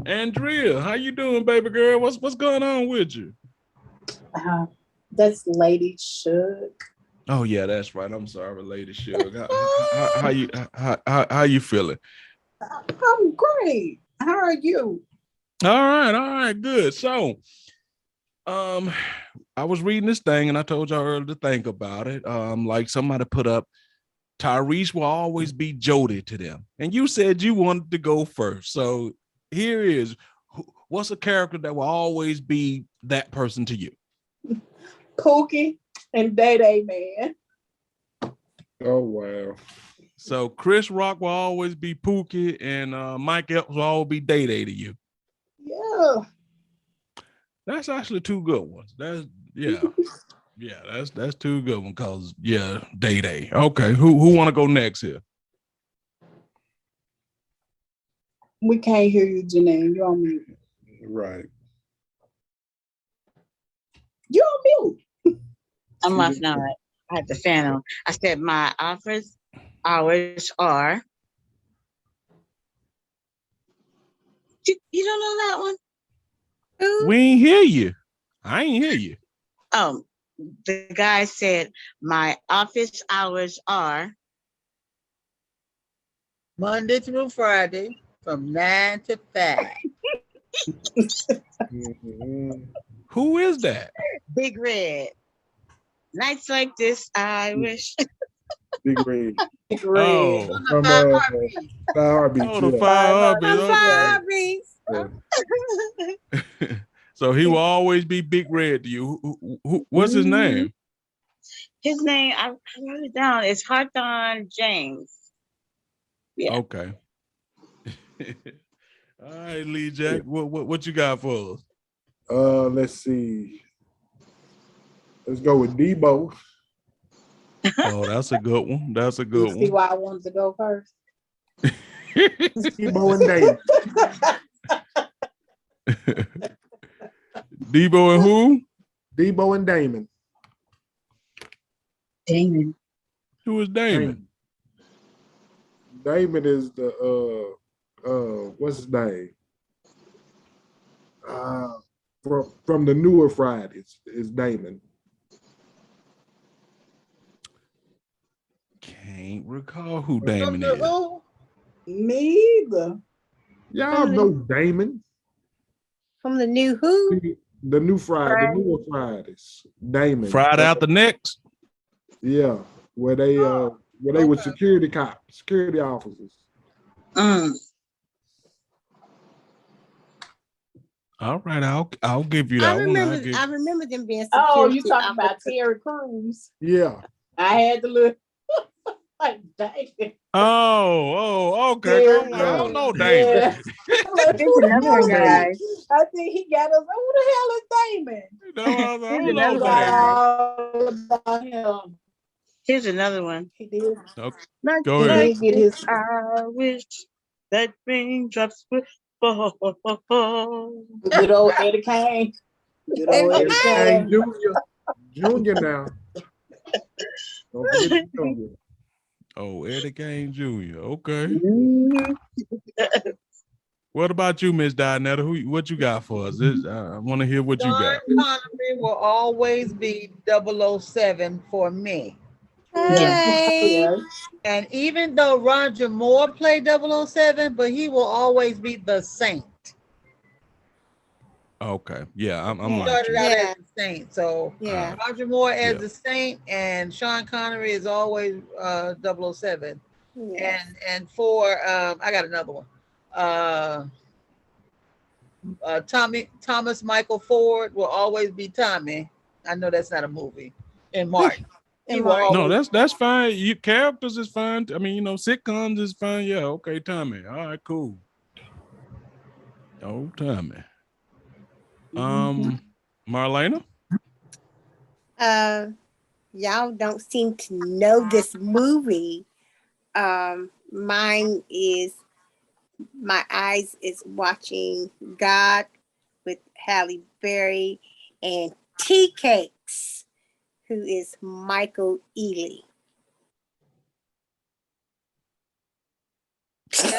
Andrea, how you doing, baby girl? What's going on with you? That's Lady Shook. Oh yeah, that's right. I'm sorry, Lady Suge. How you feeling? I'm great. How are you? All right, good. So, I was reading this thing and I told y'all earlier to think about it. Like somebody put up, Tyrese will always be Jody to them, and you said you wanted to go first. So here is, what's a character that will always be that person to you? Pookie and Day Day Man. Oh wow. So Chris Rock will always be Pookie, and Mike Epps will always be Day Day to you. Yeah. That's actually two good ones. That's that's two good ones. Cause Day Day. Okay, who want to go next here? We can't hear you, Janine. You're on mute. Right. You're on mute. I'm off now. I had the fan on. I said my office hours are. You don't know that one? We ain't hear you. I ain't hear you. The guy said my office hours are Monday through Friday from 9 to 5. Who is that? Big Red. Nights like this, I wish. Big Red. Big Red. Oh, From Five Heartbeats. Five Heartbeats. oh, the Yeah. Five I'm Heartbeats. sorry. Yeah. So he will always be Big Red to you. What's his name? His name, I wrote it down. It's Harthon James. Yeah. Okay. All right, Lee Jack. What you got for us? Let's see. Let's go with Debo. Oh, that's a good one. That's a You good see one. why I wanted to go first? Debo and Dave. Debo and who? Debo and Damon. Damon. Who is Damon? Damon is the what's his name? From the newer Fridays is Damon. Can't recall who Damon From the is. who? Me either. Y'all know Damon. From the new who? The new Friday, the newer Fridays. Damon. Friday out the next. Yeah, where they were security cops, security officers. All right, I'll give you that I one. remember them being security. Oh, you talking about officers. Terry Crews? Yeah. I had to look like David. Oh, okay. Yeah, I don't know yeah. Damon. Like, Here's another one, guys. I think he got us. Who the hell is Damon? No, I don't Here's know another Damon. All about him. Here's another one. He did. Okay. Like Go ahead. He did his. I wish that raindrops would fall. Good old Eddie Kane. Good old Eddie Hey, Kane. Junior now. Don't forget Junior. Oh, Eddie Kane Jr. Okay. What about you, Miss Dinetta? What you got for us? I want to hear what you Sean got. Connery will always be 007 for me. Yeah. Hey. And even though Roger Moore played 007, but he will always be the Saint. Okay, yeah, I'm Yeah. like Started you. out Yeah. as the Saint. So Yeah. Roger Moore as Yeah. the Saint and Sean Connery is always 007. Yeah. And for I got another one. Thomas Michael Ford will always be Tommy. I know that's not a movie. And Martin. He And will Martin. No, always that's fine. You characters is fine. I mean, sitcoms is fine. Yeah, okay, Tommy. All right, cool. Oh, Tommy. Marlena? Y'all don't seem to know this movie. Mine is My Eyes is Watching God with Halle Berry and Tea Cakes, who is Michael Ealy.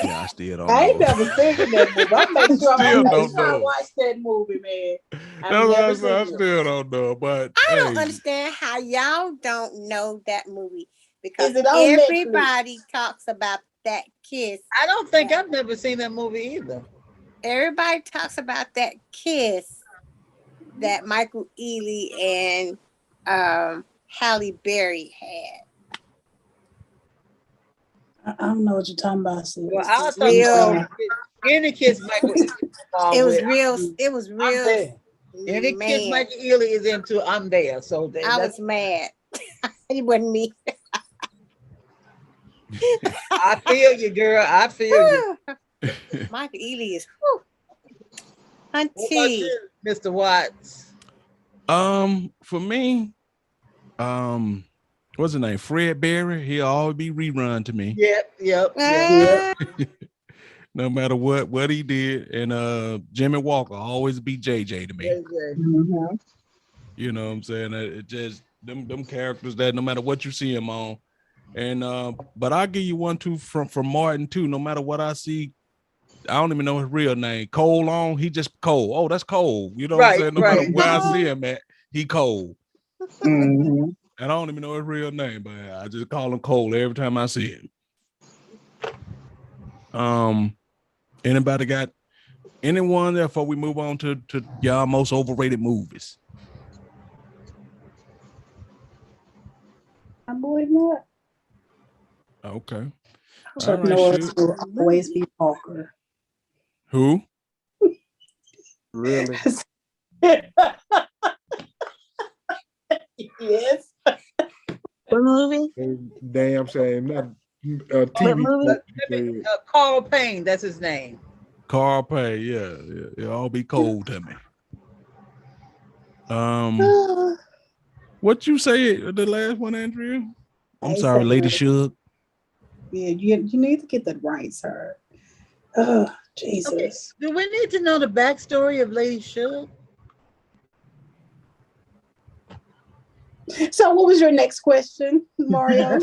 Yeah, I still don't I ain't know. never seen that movie. I'm make sure Still I'm don't sure I know. watch that movie, man. I've That's what never I seen said. I it. still don't know. But I hey, don't understand how y'all don't know that movie because Is it on Netflix? everybody talks about that kiss. I don't think I've never seen that movie either. Everybody talks about that kiss that Michael Ealy and Halle Berry had. I don't know what you're talking about, sis. Well, I'll talk Real. about any kiss Michael Ealy is involved It was with. real. It was I'm real. there. Any kiss Man, Michael Ealy is into, I'm there. So I that's was mad. It wasn't me. I feel you, girl. I feel you. Michael Ealy is What about hunty. you, Mr. Watts? for me, what's his name? Fred Berry. He'll always be rerun to me. Yep. Ah, No matter what he did. And Jimmy Walker always be JJ to me. JJ. You know what I'm saying? It just them characters that no matter what you see him on. And but I'll give you one too from Martin too. No matter what I see, I don't even know his real name. Cole Long, he just Cole. Oh, that's Cole. You know what I'm saying? No matter where I see him at, he Cole. And I don't even know his real name, but I just call him Cole every time I see him. Anybody got anyone there before we move on to y'all most overrated movies? I believe not. Okay. Chuck All right, Norris shoot. will always be Walker. Who? Really? Yes. What movie? Damn shame. Not What TV. movie? Carl Payne, that's his name. Carl Pay, yeah. It all be cold to me. What you say the last one, Andrea? I'm sorry, Lady Shug. Yeah, you need to get that right, sir. Oh, Jesus. Okay. Do we need to know the backstory of Lady Shug? So what was your next question, Mario?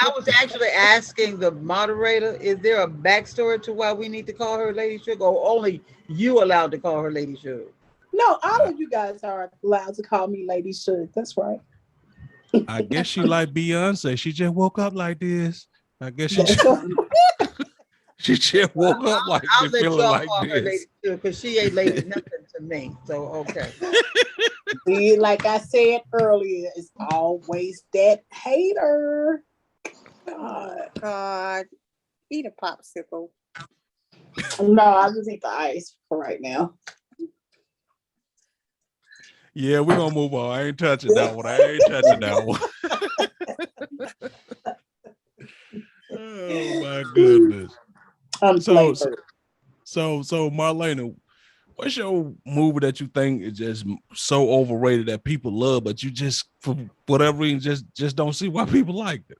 I was actually asking the moderator, is there a backstory to why we need to call her Lady Shug, or only you allowed to call her Lady Shug? No, all of you guys are allowed to call me Lady Shug. That's right. I guess she like Beyonce. She just woke up like this. I guess she That's just, right. she just woke up like I'll this, let feeling y'all like call her Lady this. Shug because she ain't lady nothing to me. So okay. Like I said earlier, it's always that hater. God, eat a popsicle. No, I just eat the ice for right now. Yeah, we're gonna move on. I ain't touching that one. I ain't touching that one. Oh my goodness. So Marlena, what's your movie that you think is just so overrated that people love, but you just for whatever reason just don't see why people like it?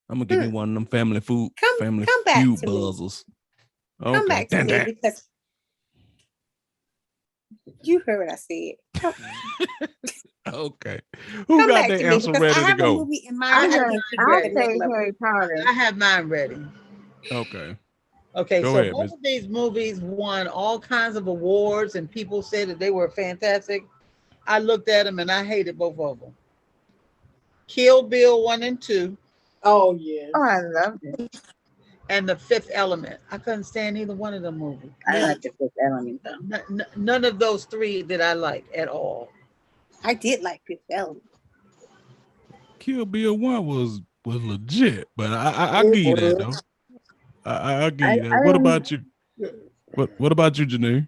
I'm gonna give you one of them family feud back feud to me. buzzers. Okay. Come back to me because You heard what I said. Okay. Who Come got back that to me answer because ready I to have a go? movie in mind. I gotta get you I'll the say next level. Harry Potter. I have mine ready. Okay. Okay, Go so ahead, both Miss. of these movies won all kinds of awards, and people said that they were fantastic. I looked at them and I hated both of them. Kill Bill 1 and 2, Oh yeah. Oh, I loved it. and The Fifth Element. I couldn't stand either one of them movies. I like the Fifth Element though. None of those three did I like at all. I did like Fifth Element. Kill Bill 1 was legit, but I It give you that was. though. I give I, you that. I What don't about you? What about you, Janine?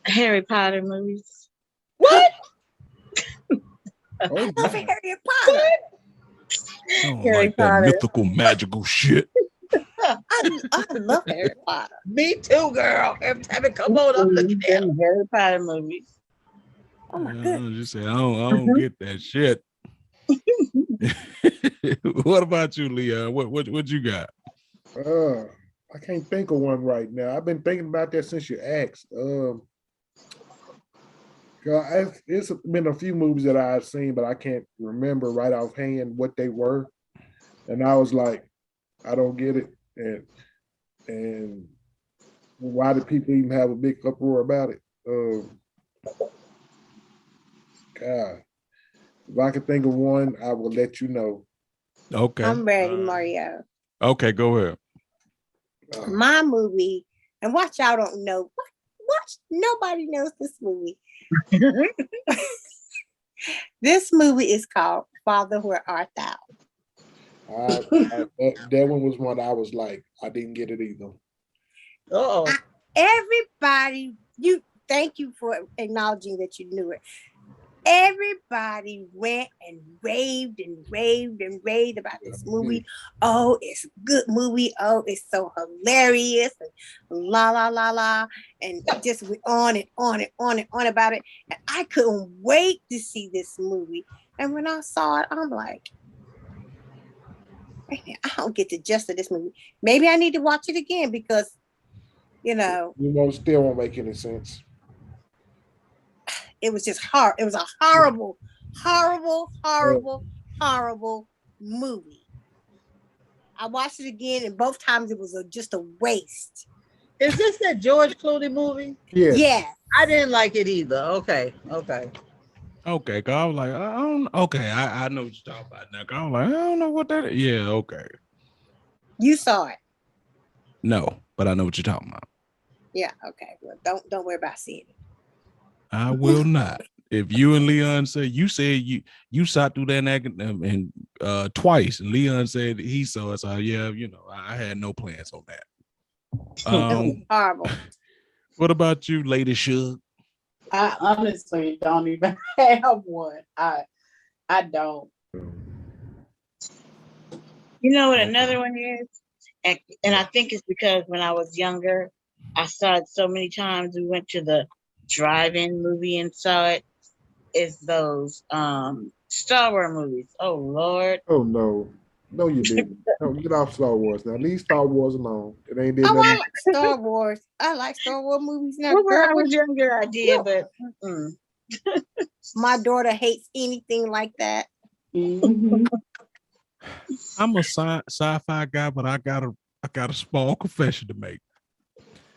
Harry Potter movies. What? Oh, I love my. Harry Potter. I don't Harry like that Potter. mythical, magical shit. I love Harry Potter. Me too, girl. Every time it come on, I'm looking at them. Them Harry Potter movies. Oh my I goodness. just say I don't get that shit. What about you, Leon? What you got? I can't think of one right now. I've been thinking about that since you asked. It's been a few movies that I've seen, but I can't remember right offhand what they were. And I was like, I don't get it. And why do people even have a big uproar about it? God, if I can think of one, I will let you know. Okay. I'm ready, Mario. Okay, go ahead. My movie, and watch y'all don't know. Watch, nobody knows this movie. This movie is called Father, Where Art Thou? That one was one I was like, I didn't get it either. Oh, Everybody, thank you for acknowledging that you knew it. Everybody went and raved and raved and raved about this movie. Oh, it's a good movie. Oh, it's so hilarious. And la la la la. And just went on and on and on and on about it. And I couldn't wait to see this movie. And when I saw it, I'm like, man, I don't get the gist of this movie. Maybe I need to watch it again because, Still won't make any sense. it was just hard. It was a horrible, horrible, horrible, horrible movie. I watched it again, and both times it was just a waste. is this that George Clooney movie? Yes. Yeah. I didn't like it either. Okay. Okay, cause I was like, I don't. Okay, I know what you're talking about now. Cause I was like, I don't know what that is. Yeah, okay. You saw it. No, but I know what you're talking about. Yeah. Okay. Well, don't worry about seeing it. I will not. If you and Leon say you said you sat through that and twice, and Leon said he saw it, so yeah, I had no plans on that. Horrible. What about you, Lady Shug? I honestly don't even have one. I don't. You know what another one is? And I think it's because when I was younger, I saw it so many times. We went to the drive-in movie and saw it. It's those Star Wars movies. Oh Lord. Oh no. No, you didn't. No, get off Star Wars now. Leave Star Wars alone. It ain't did Oh, I nothing. like Star Wars. I like Star Wars movies now. Well, Girl, when I was younger, I did, but my daughter hates anything like that. Mhm. I'm a sci-fi guy, but I got a small confession to make.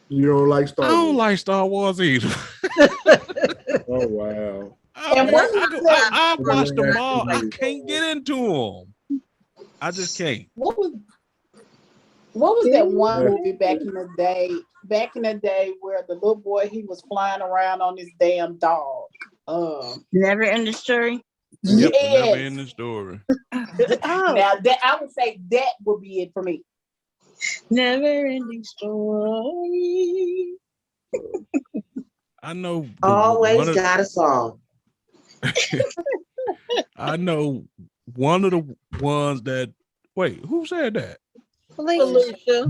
You don't like Star I Wars? don't like Star Wars either. Oh wow. I watched them all. I can't get into them. I just can't. What was that one movie back in the day? Back in the day where the little boy he was flying around on his damn dog. Never Ending Story. Yep, Yes. never in the story. Now that I would say that would be it for me. Never Ending Story. I know. Always got a song. I know one of the ones that. Wait, who said that? Felicia.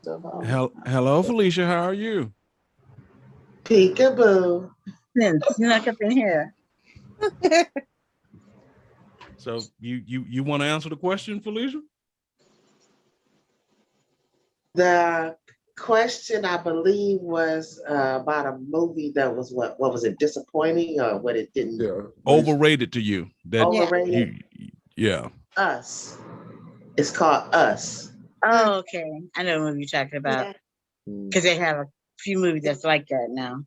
Hello, Felicia. How are you? Peekaboo. Then snuck up in here. So you want to answer the question, Felicia? The question, I believe, was about a movie that was what was it, disappointing or what it didn't overrated to you? That overrated. yeah. Us. It's called Us. Oh, okay. I know what you're talking about. Because they have a few movies that's like that now.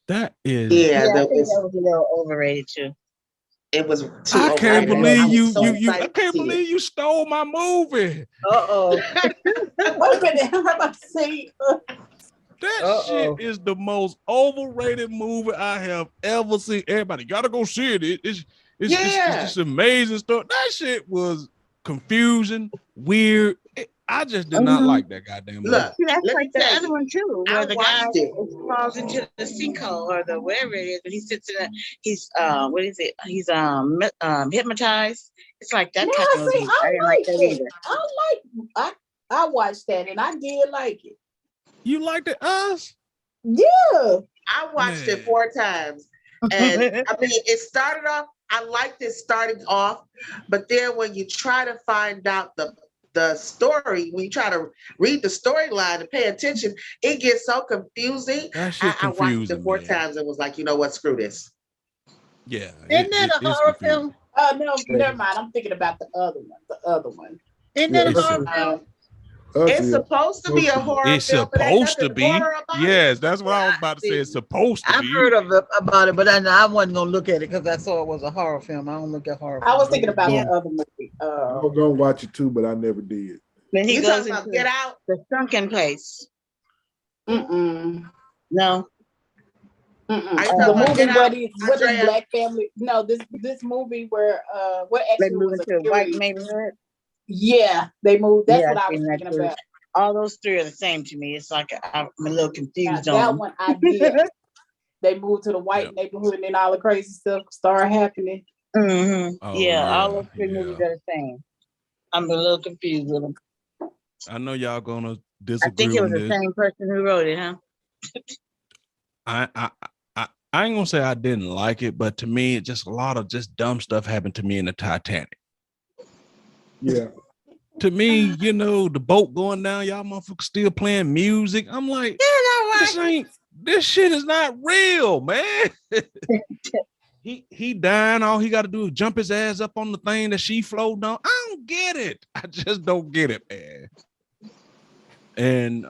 That is I think that was a little overrated too. It was too I can't overrated. believe I can't believe you stole my movie. Uh-oh. Wait a minute, I'm about to say that shit is the most overrated movie I have ever seen. Everybody gotta go see it. It's just amazing stuff. That shit was confusing, weird. I just did not like that goddamn movie. Look, that's like the other one too, where the guy it. falls into the sinkhole or the whatever it is, but he sits in he's what is it? He's hypnotized. It's like that type of movie. I didn't like that either. I watched that and I did like it. You liked it, Us? Yeah. I watched it 4 times. And I mean, it started off, I liked it starting off, but then when you try to find out the story, when you try to read the storyline and pay attention, it gets so confusing. I watched it 4 times and was like, you know what, screw this. Yeah. Isn't that a horror film? No, never mind. I'm thinking about the other one. Isn't that a horror film? It's supposed to be a horror film. It's supposed to be. Yes, that's what I was about to say. It's supposed to be. I've heard about it, but I wasn't gonna look at it because I saw it was a horror film. I don't look at horror. I was thinking about the other movie. I was gonna watch it too, but I never did. Then he goes into Get Out, the sunken place. No. The movie, what is Black Family? No, this movie where what actually was a white neighborhood. Yeah, they moved. That's what I was thinking about. All those three are the same to me. It's like I'm a little confused on that one. I did. They moved to the white neighborhood, and then all the crazy stuff started happening. Mm-hmm. All those three movies are the same. I'm a little confused with them. I know y'all gonna disagree. I think it was the same person who wrote it, huh? I ain't gonna say I didn't like it, but to me, it's just a lot of just dumb stuff happened to me in the Titanic. Yeah. To me, the boat going down, y'all motherfuckers still playing music. I'm like, this shit is not real, man. he dying, all he got to do is jump his ass up on the thing that she floated on. I don't get it. I just don't get it, man. And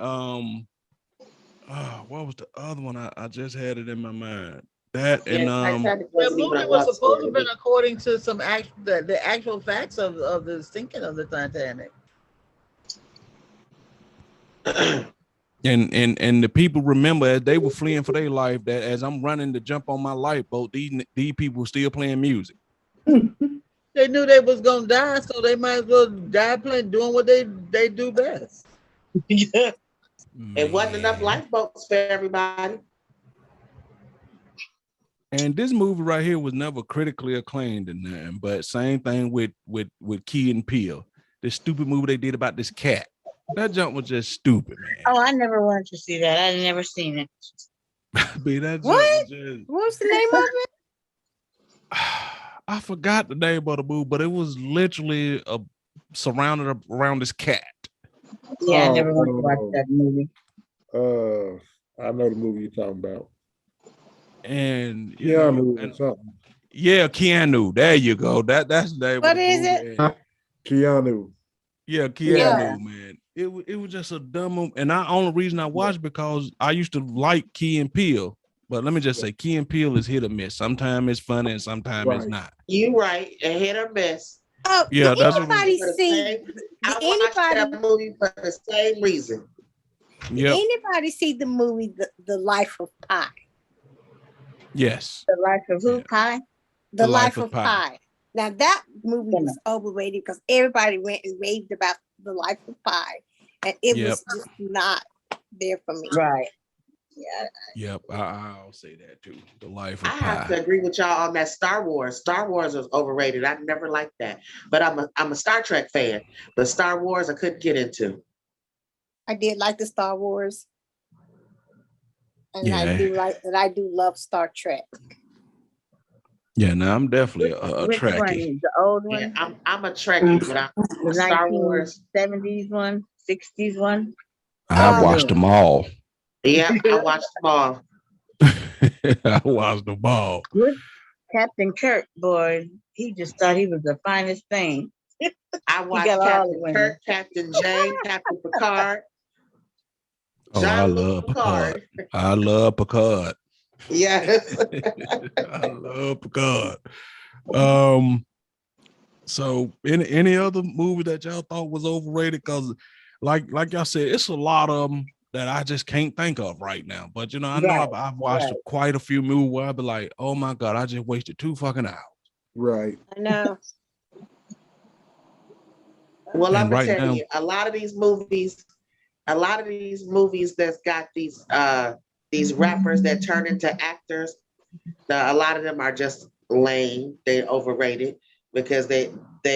what was the other one? I just had it in my mind. That and the movie was supposed to have been according to some the actual facts of the sinking of the Titanic. And the people remember as they were fleeing for their life that as I'm running to jump on my lifeboat, these people were still playing music. They knew they was gonna die, so they might as well die doing what they do best. Yeah. It wasn't enough lifeboats for everybody. And this movie right here was never critically acclaimed in there, but same thing with Key and Peele. This stupid movie they did about this cat. That jump was just stupid, man. Oh, I never wanted to see that. I'd never seen it. What's the name of it? I forgot the name of the movie, but it was literally surrounded around this cat. Yeah, I never wanted to watch that movie. I know the movie you're talking about. And Keanu. Keanu. There you go. That's the name. What is it? Keanu. Yeah, Keanu, man. It was just a dumb movie. And the only reason I watched because I used to like Key and Peele. But let me just say, Key and Peele is hit or miss. Sometimes it's funny and sometimes it's not. You right, a hit or miss. Oh, yeah, did anybody see? I watched that movie for the same reason. Did anybody see the movie The Life of Pi? Yes. The Life of who? Pi? The Life of Pi. Now that movie was overrated because everybody went and raved about The Life of Pi, and it was just not there for me. Right. Yeah. Yep. I'll say that too. The Life of Pi. I have to agree with y'all on that. Star Wars. Star Wars was overrated. I never liked that, but I'm a Star Trek fan. But Star Wars I couldn't get into. I did like the Star Wars, and I do love Star Trek. Yeah, no, I'm definitely a Trekkie. The old one? Yeah, I'm a Trekkie, but I'm the Star Wars. 70s one, 60s one. I watched them all. Yeah, I watched them all. I watched them all. Good Captain Kirk, boy, he just thought he was the finest thing. I He watched got all the Captain women. Kirk, Captain Jane, Captain Picard, Oh, I Jean-Luc love Picard. Picard. I love Picard. Yes. I love Picard. So any other movie that y'all thought was overrated? Because like y'all said, it's a lot of them that I just can't think of right now. But you know, I know I've watched quite a few movies where I'd be like, oh my God, I just wasted 2 fucking hours. Right. I know. Well, And I'm gonna right tell now, you, a lot of these movies that's got these rappers that turn into actors, a lot of them are just lame. They overrated because they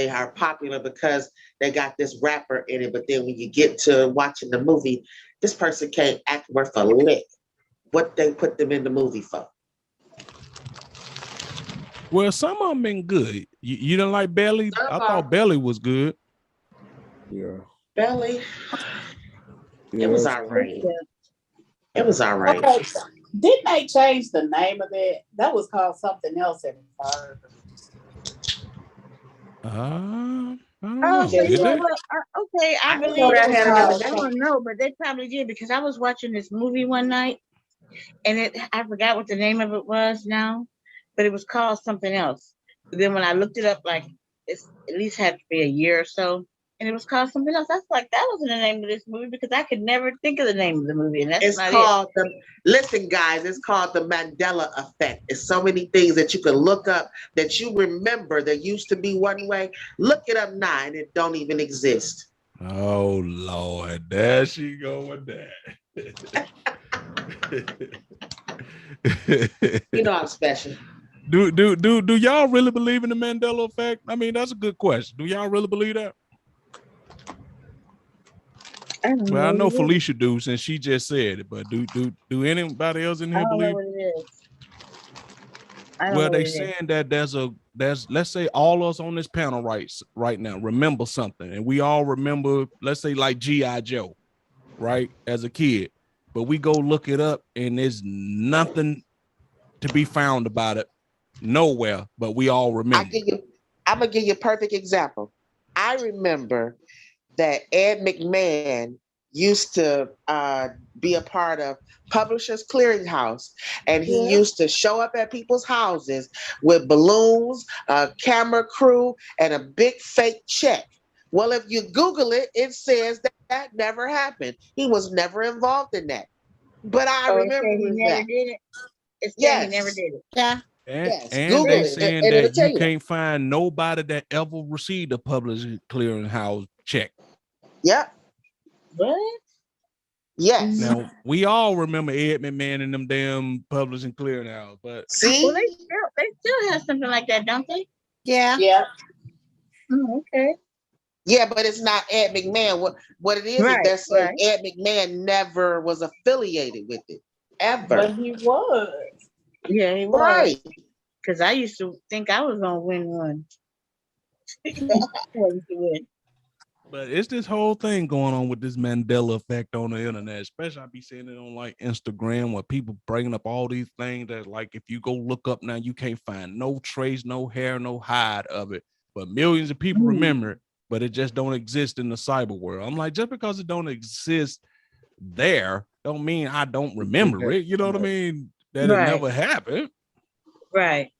are popular because they got this rapper in it. But then when you get to watching the movie, this person can't act worth a lick. What they put them in the movie for? well, some of them been good. You didn't like Belly? I thought Belly was good. Yeah. Belly. Yeah, It was that's all right. It was all right. Okay, didn't they change the name of that? That was called something else at first. I don't Oh, know. so you Did know they? what? Okay, I I didn't know believe that they had did. another I name. don't know, but they probably did because I was watching this movie one night, and I forgot what the name of it was now, but it was called something else. But then when I looked it up, like it's at least had to be a year or so, and it was called something else. I was like, that wasn't the name of this movie because I could never think of the name of the movie, and that's It's not it. called listen, guys, it's called the Mandela effect. It's so many things that you can look up that you remember that used to be one way. Look it up now and it don't even exist. Oh Lord, there she go with that. You know I'm special. Do y'all really believe in the Mandela effect? I mean, that's a good question. Do y'all really believe that? I don't Well, I know know what it is. Felicia do since she just said it, but do anybody else in I here don't know believe? what it is. I don't Well, know what they it is. saying that there's let's say all us on this panel right now remember something, and we all remember, let's say like G.I. Joe, right, as a kid, but we go look it up and there's nothing to be found about it nowhere, but we all remember. I'm gonna give you a perfect example. I remember that Ed McMahon used to be a part of Publishers Clearinghouse, and he used to show up at people's houses with balloons, a camera crew, and a big fake check. Well, if you Google it, it says that never happened. He was never involved in that. But I remember he never did it. It said he never did it. Yeah. And Google they it, saying and it'll that tell you you that. can't find nobody that ever received a Publishers Clearinghouse check. Yep. What? Yes. Now we all remember Ed McMahon and them damn Publishing Clearinghouse, but See? Well, they still have something like that, don't they? Yeah. Yeah. Oh, okay. Yeah, but it's not Ed McMahon. What it is they're saying Ed McMahon never was affiliated with it. Ever. But he was. Yeah, he was. Right. Because I used to think I was gonna win one. But it's this whole thing going on with this Mandela effect on the internet, especially I be seeing it on like Instagram where people bringing up all these things that like if you go look up now, you can't find no trace, no hair, no hide of it. But millions of people remember it, but it just don't exist in the cyber world. I'm like, just because it don't exist there, don't mean I don't remember it. You know what I mean? That it never happened. Right.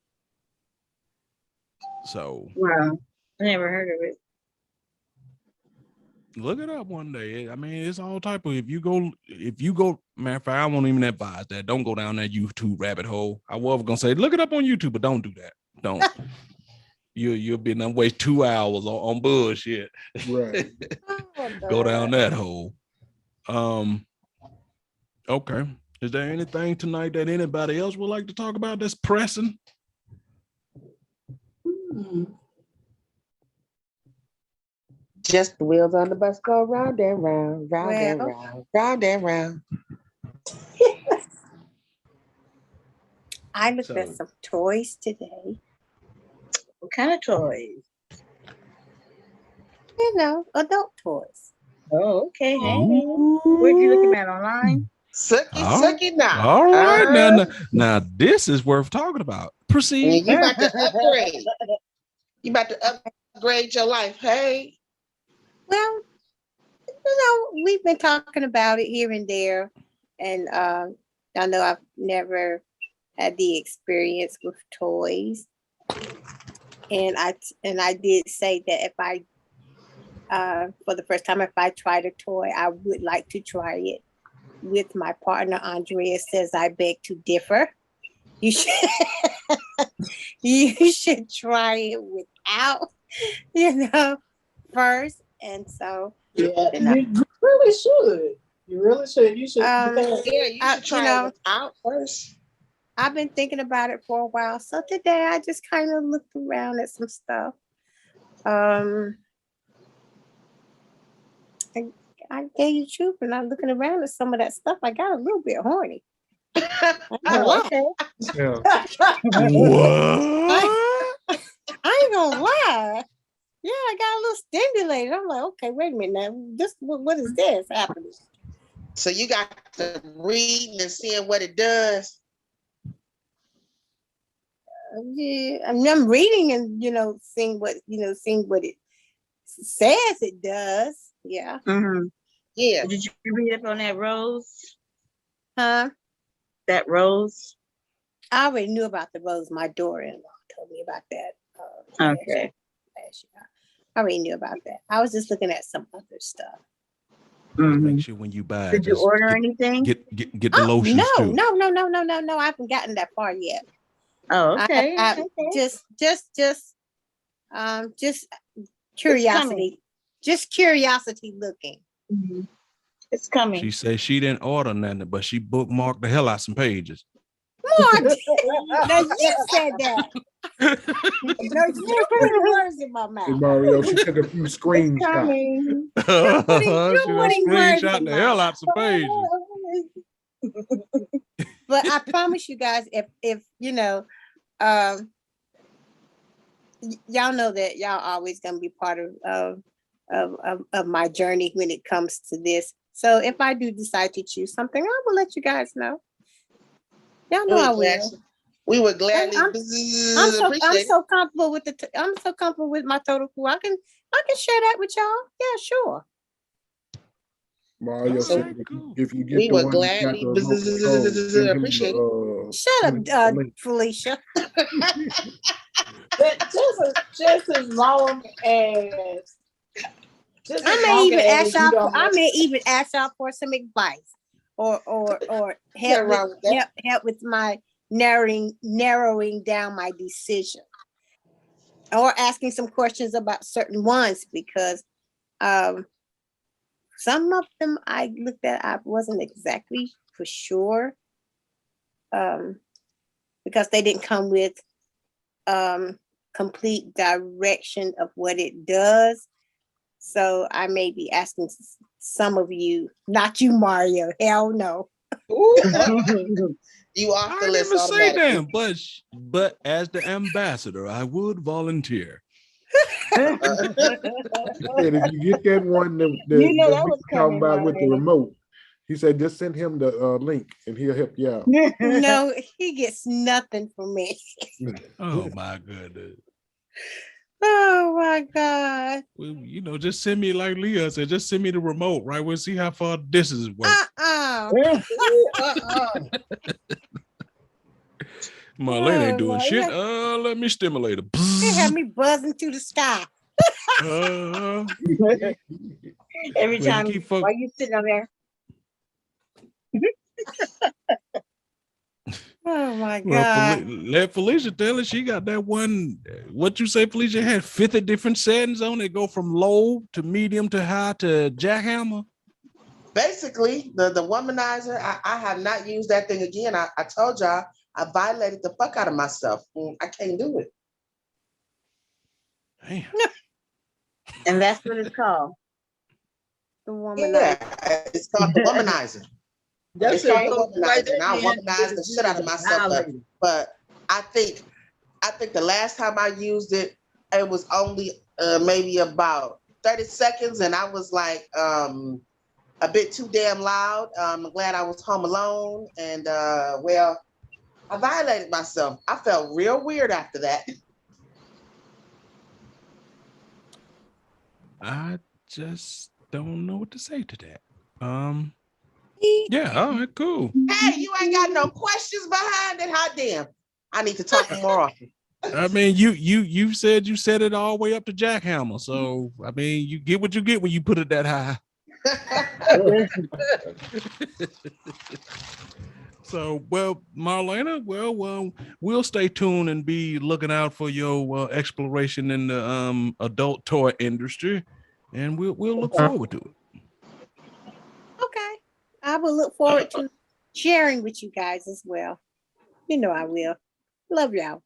So wow. I never heard of it. Look it up one day. I mean, it's all type of, if you go, matter of fact, I won't even advise that. Don't go down that YouTube rabbit hole. I was gonna say, look it up on YouTube, but don't do that. Don't. You'll be done waste 2 hours on bullshit. Right. Go down that hole. Okay. Is there anything tonight that anybody else would like to talk about that's pressing? Just the wheels on the bus go round and round, round and round, round and round. I looked at some toys today. What kind of toys? You know, adult toys. Oh, okay. Hey. Ooh. Where'd you look at online? Sucky now. All right, now this is worth talking about. Proceed. You about to upgrade. You about to upgrade your life. Hey. Well, we've been talking about it here and there, and I know I've never had the experience with toys, and I did say that if I for the first time, if I tried a toy, I would like to try it with my partner. Andrea says I beg to differ. You should you should try it without, first. And so, Yeah, you really should. You really should. You should. Um, Yeah, you should try it out first. I've been thinking about it for a while. So today I just kind of looked around at some stuff. I tell you the truth, and I'm looking around at some of that stuff. I got a little bit horny. Oh, okay. Yeah. What? I ain't gonna lie. Yeah, I got a little stimulated. I'm like, okay, wait a minute now. What is this happening? So you got to read and seeing what it does. Yeah, I mean, I'm reading and seeing what it says it does. Yeah. Mm-hmm. Yeah. Did you read up on that rose? Huh? That rose? I already knew about the rose. My daughter-in-law told me about that. Okay. Last year. I already knew about that. I was just looking at some other stuff. Make sure when you buy. Did you order anything? Get the lotions too. No. I haven't gotten that far yet. Oh, okay. I just curiosity. Just curiosity looking. Mm-hmm. It's coming. She said she didn't order nothing, but she bookmarked the hell out some pages. Now you said that. No, you put words in my mouth. Hey, Mario, she took a few screenshots. You're putting screenshot the hell out some pages. But I promise you guys, if y'all know that y'all always gonna be part of my journey when it comes to this. So if I do decide to choose something, I will let you guys know. Y'all know I will. We would gladly. I'm so comfortable with I'm so comfortable with my total crew. I can share that with y'all. Yeah, sure. Mario said if you get we the would one gladly appreciate it. Shut up, Felicia. just as long as. I may even ask y'all for some advice or help with my narrowing down my decision, or asking some questions about certain ones, because some of them I looked at, I wasn't exactly for sure, because they didn't come with complete direction of what it does. So I may be asking some of you, not you, Mario. Hell no. You off the list. I didn't say that, but as the ambassador, I would volunteer. And if you get that one that was talking about with the remote, he said just send him the link and he'll help you out. No, he gets nothing from me. Oh my goodness. Oh my God. Well, just send me, like Leah said, just send me the remote, right? We'll see how far this is work. Marlene ain't doing shit. Let me stimulate her. They have me buzzing to the sky. Every time while you sitting on there. Oh my God. Let Felicia tell her she got that one. What you say, Felicia, had 50 different settings on it. Go from low to medium to high to jackhammer. Basically, the womanizer, I have not used that thing again. I told y'all I violated the fuck out of myself. I can't do it. Damn. And that's what it's called. The womanizer. Yeah, it's called the womanizer. It's called the womanizer. And I womanize the shit out of myself. But I think the last time I used it, it was only maybe about 30 seconds and I was like a bit too damn loud. I'm glad I was home alone. And well, I violated myself. I felt real weird after that. I just don't know what to say to that. Yeah, all right, cool. Hey, you ain't got no questions behind it. Hot damn. I need to talk more often. I mean, you said you set it all the way up to jackhammer. So I mean, you get what you get when you put it that high. So, well, Marlena, we'll stay tuned and be looking out for your exploration in the adult toy industry, and we'll look forward to it. Okay. I will look forward to sharing with you guys as well. You know I will. Love y'all.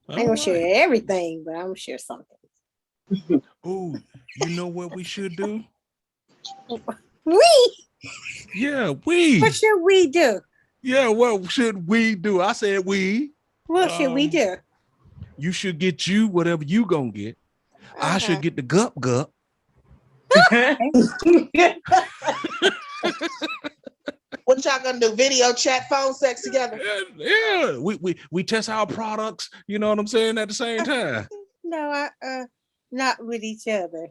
I ain't gonna share everything, but I'm gonna share something. Oh, you know what we should do? Yeah, we. What should we do? Yeah, what should we do? I said we. What should we do? You should get you whatever you gonna get. I should get the gup. What y'all gonna do? Video, chat, phone sex together? Yeah. We test our products, you know what I'm saying, at the same time. No, not with each other.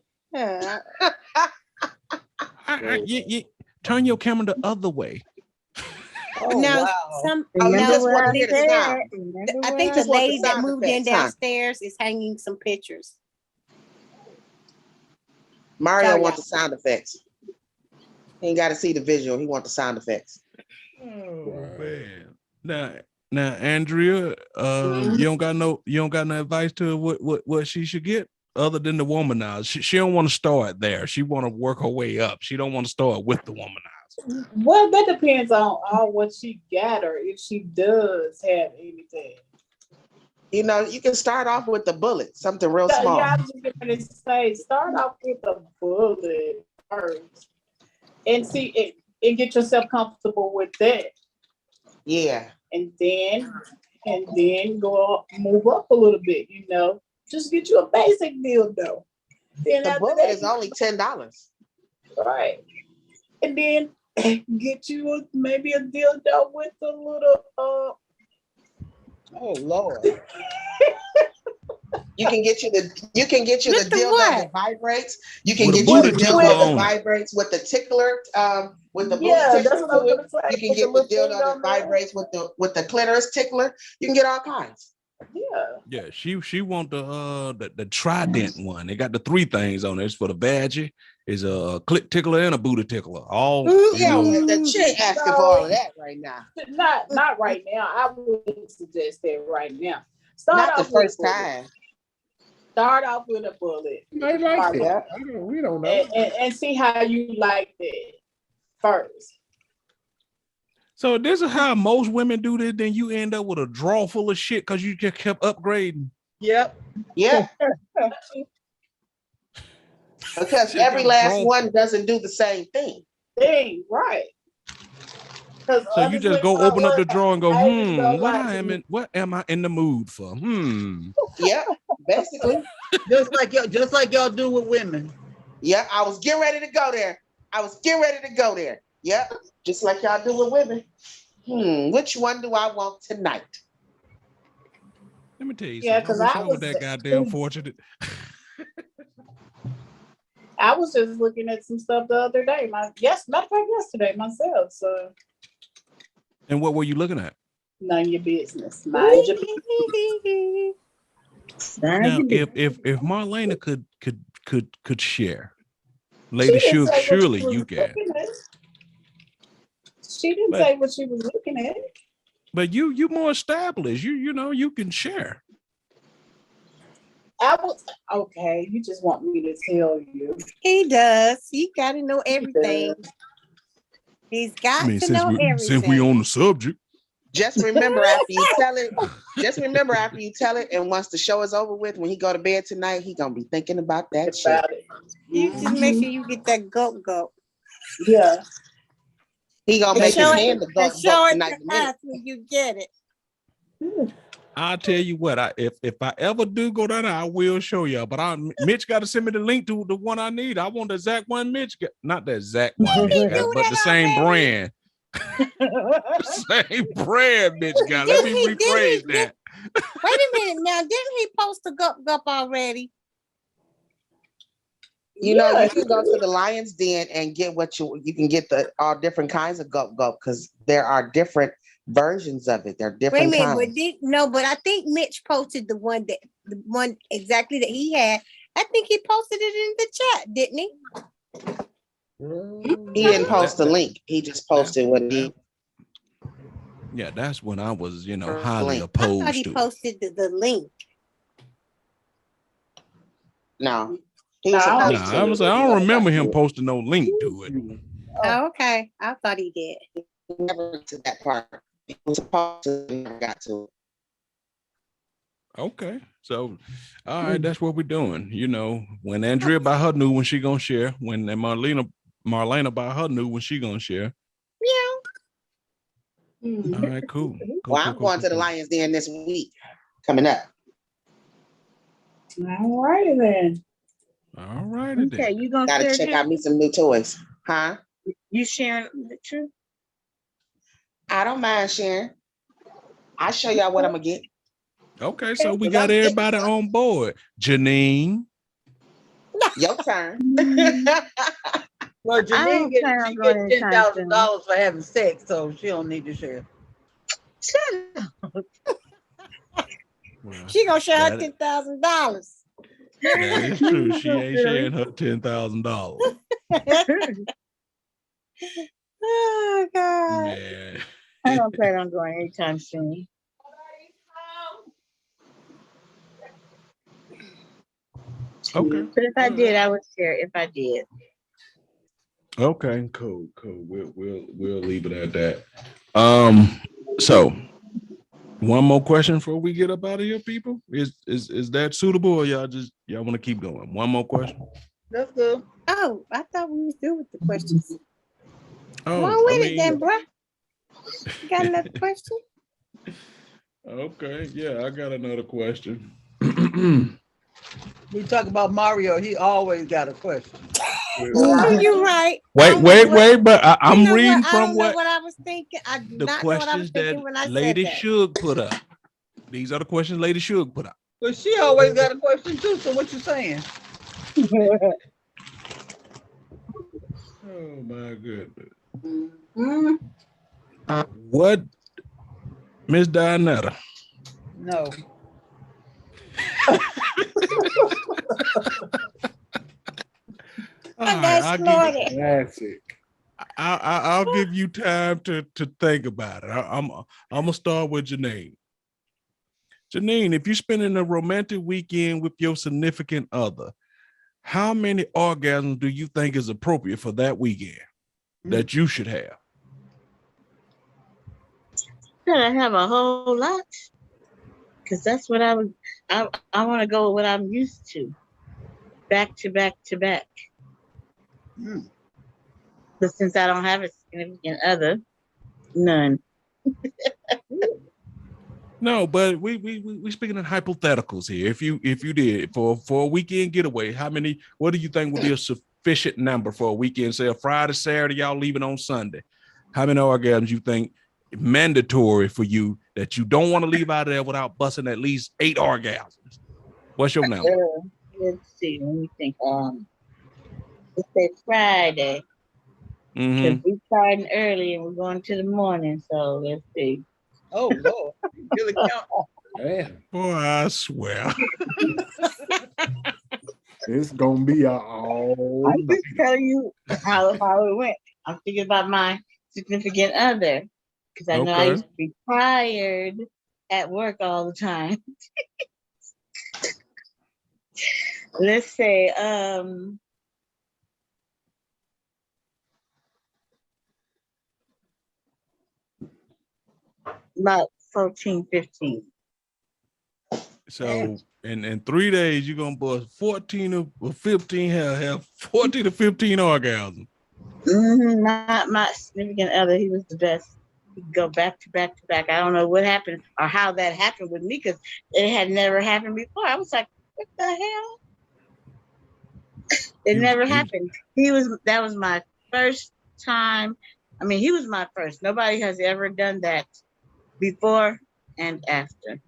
You turn your camera the other way. Oh, now, wow. I think the lady that moved in downstairs is hanging some pictures. Mario wants the sound effects. He ain't got to see the visual. He wants the sound effects. Oh man. Now, Andrea, you don't got no advice to her what she should get other than the womanizer. She don't want to start there. She want to work her way up. She don't want to start with the womanizer. Well, that depends on what she got or if she does have anything. You know, you can start off with the bullet, something real small. Yeah, I was just going to say, start off with the bullet first and see it and get yourself comfortable with that. Yeah. And then move up a little bit, you know. Just get you a basic dildo. Then the bullet is only $10. Right. And then get you maybe a dildo with a little oh Lord. You can get you the dildo that vibrates. You can get you the dildo that vibrates with the tickler, with the that's what I was gonna say. You can get the dildo that vibrates with the clitoris tickler. You can get all kinds. Yeah, she want the Trident one. They got the 3 things on it. It's for the badgie, is a clit tickler and a booty tickler. All the chick asking for all of that right now. Not right now. I wouldn't suggest that right now. Not the first time. Start off with a bullet. I like that. We don't know. And see how you like that first. So this is how most women do this. Then you end up with a drawer full of shit because you just kept upgrading. Yep. Yeah. Because every last one doesn't do the same thing. Right. So you just go open up the drawer and go, what am I in the mood for? Yeah, basically. just like y'all do with women. Yeah, I was getting ready to go there. Yep, just like y'all do with women. Which one do I want tonight? Let me tell you something. I was that goddamn fortunate. I was just looking at some stuff the other day. Yesterday myself. So. And what were you looking at? None of your business. Mind your business. Now, if Marlena could share, Lady Shook, surely you can. She didn't say what she was looking at. But you more established. You know you can share. I was okay. You just want me to tell you. He does. You got to know everything. He's got to know everything. Since we on the subject. Just remember after you tell it. And once the show is over with, when he go to bed tonight, he gonna be thinking about that shit. You just make sure you get that go. Yeah. He gonna make his hand the go tonight. When you get it. I'll tell you what, if I ever do go down there, I will show y'all. But Mitch got to send me the link to the one I need. I want the exact one Mitch got, not the exact one Mitch got, but the same brand. Same brand Mitch got. Let me rephrase that. Wait a minute now. Didn't he post a gup already? You know, you can go to the Lion's Den and get what you can get all different kinds of gup because there are different versions of it. There are different Wait a kinds. minute, but I think Mitch posted the one exactly that he had. I think he posted it in the chat, didn't he? He didn't post the link. He just posted what he. Yeah, that's when I was, highly opposed. I thought he posted the link. No. I don't remember him posting no link to it. Oh, okay. I thought he did. Never to that part. He was supposed to never got to it. Okay. So, all right, that's what we're doing. When Andrea by her new when she gonna share, when Marlena by her new when she gonna share. Yeah. All right, cool. I'm going to the Lion's Den this week. Coming up. All righty then. All right. Okay, you gonna gotta check out me some new toys, huh? You sharing the truth? I don't mind sharing. I'll show y'all what I'm gonna get. Okay, so we got everybody on board. Janine. Your turn. Well, Janine gets $10,000 for having sex, so she don't need to share. She gonna share her $10,000. That is true. She ain't sharing her $10,000. Oh God. Man. I don't plan on going anytime soon. Okay. But if I did, I would share if I did. Okay, cool. We'll leave it at that. So one more question before we get up out of here, people. Is that suitable, or y'all want to keep going? One more question. That's good. Oh, I thought we was through with the questions. Oh, Come on with it then, bro. You got another question? Okay, yeah, I got another question. We talk about Mario, he always got a question. You're right. Wait, but I'm reading from what I was thinking. I do the not know what I was questions thinking that when I Lady said that. Suge put up. These are the questions Lady Suge put up. But she always got a question too, so what you saying? Oh my goodness. Mm. What, Miss Dianetta? No. I'll give you time to think about it. I'm gonna start with Janine. Janine, if you're spending a romantic weekend with your significant other, how many orgasms do you think is appropriate for that weekend that you should have? Should I have a whole lot? Because that's what I want to go with what I'm used to. Back to back to back. But since I don't have a significant other, none. No, but we speaking in hypotheticals here. If you did for a weekend getaway, what do you think would be a sufficient number for a weekend? Say a Friday, Saturday, y'all leaving on Sunday. How many orgasms you think mandatory for you that you don't want to leave out of there without busting at least 8 orgasms? What's your number? Let's see. Let me think. Let's say Friday. Because we starting early and we're going to the morning. So let's see. Oh Lord, you really count. Man. Boy, I swear. It's gonna be all. I'm just telling you how it went. I'm thinking about my significant other because I know I used to be tired at work all the time. Let's say about 14, 15. So in 3 days, you're gonna bust 14 or 15, have 14 to 15 orgasms. My significant other, he was the best. go back to back to back. I don't know what happened or how that happened with me because it had never happened before. I was like, what the hell? It never happened. That was my first time. I mean, he was my first. Nobody has ever done that before and after.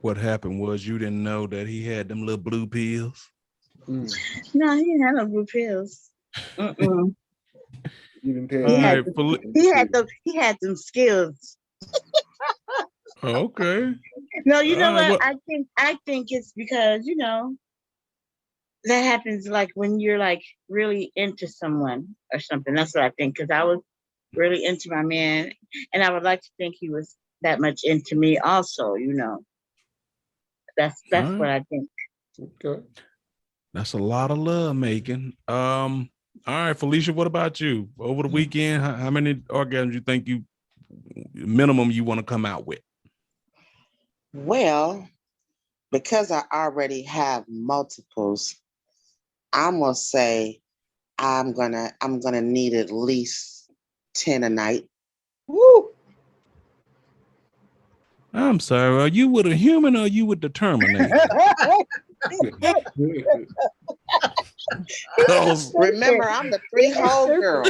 What happened was you didn't know that he had them little blue pills. No, he didn't have no blue pills. You didn't tell He had some skills. Okay. No, you know what? I think it's because, that happens like when you're like really into someone or something. That's what I think. Because I was really into my man, and I would like to think he was that much into me also. That's what I think. Okay. That's a lot of love making. All right, Felicia, what about you? Over the weekend, how many orgasms you think minimum you want to come out with? Well, because I already have multiples, I'm gonna say I'm gonna need at least 10 a night. Woo! I'm sorry, are you with a human or are you with the Terminator? Remember, I'm the 3-hole girl.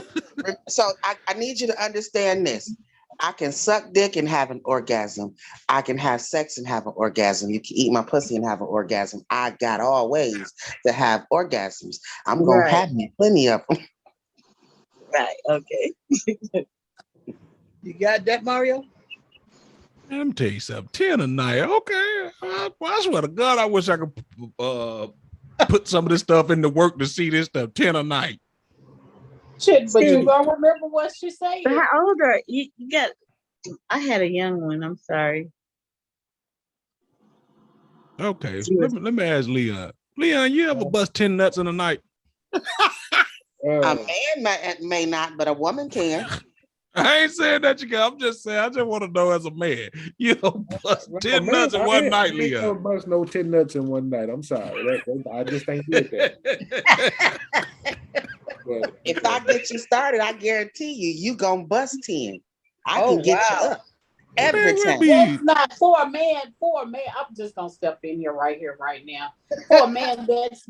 So I need you to understand this. I can suck dick and have an orgasm. I can have sex and have an orgasm. You can eat my pussy and have an orgasm. I got all ways to have orgasms. I'm going to have me plenty of them. Right. Okay. You got that, Mario? Let me tell you something. 10 a night. Okay. I swear to God, I wish I could put some of this stuff into work to see this stuff. 10 a night. Shit, but you gonna remember what she said. But how old are you? I had a young one. I'm sorry. Okay. Let me ask Leon. Leon, you ever bust 10 nuts in a night? A man may not, but a woman can. I ain't saying that you can. I'm just saying, I just want to know as a man. You don't bust 10 nuts in one night, Leon. I don't bust no 10 nuts in one night. I'm sorry. I just ain't did that. But if I get you started, I guarantee you gonna bust 10. I can get you up every time. That's not for a man. I'm just gonna step in here right now. For a man, that's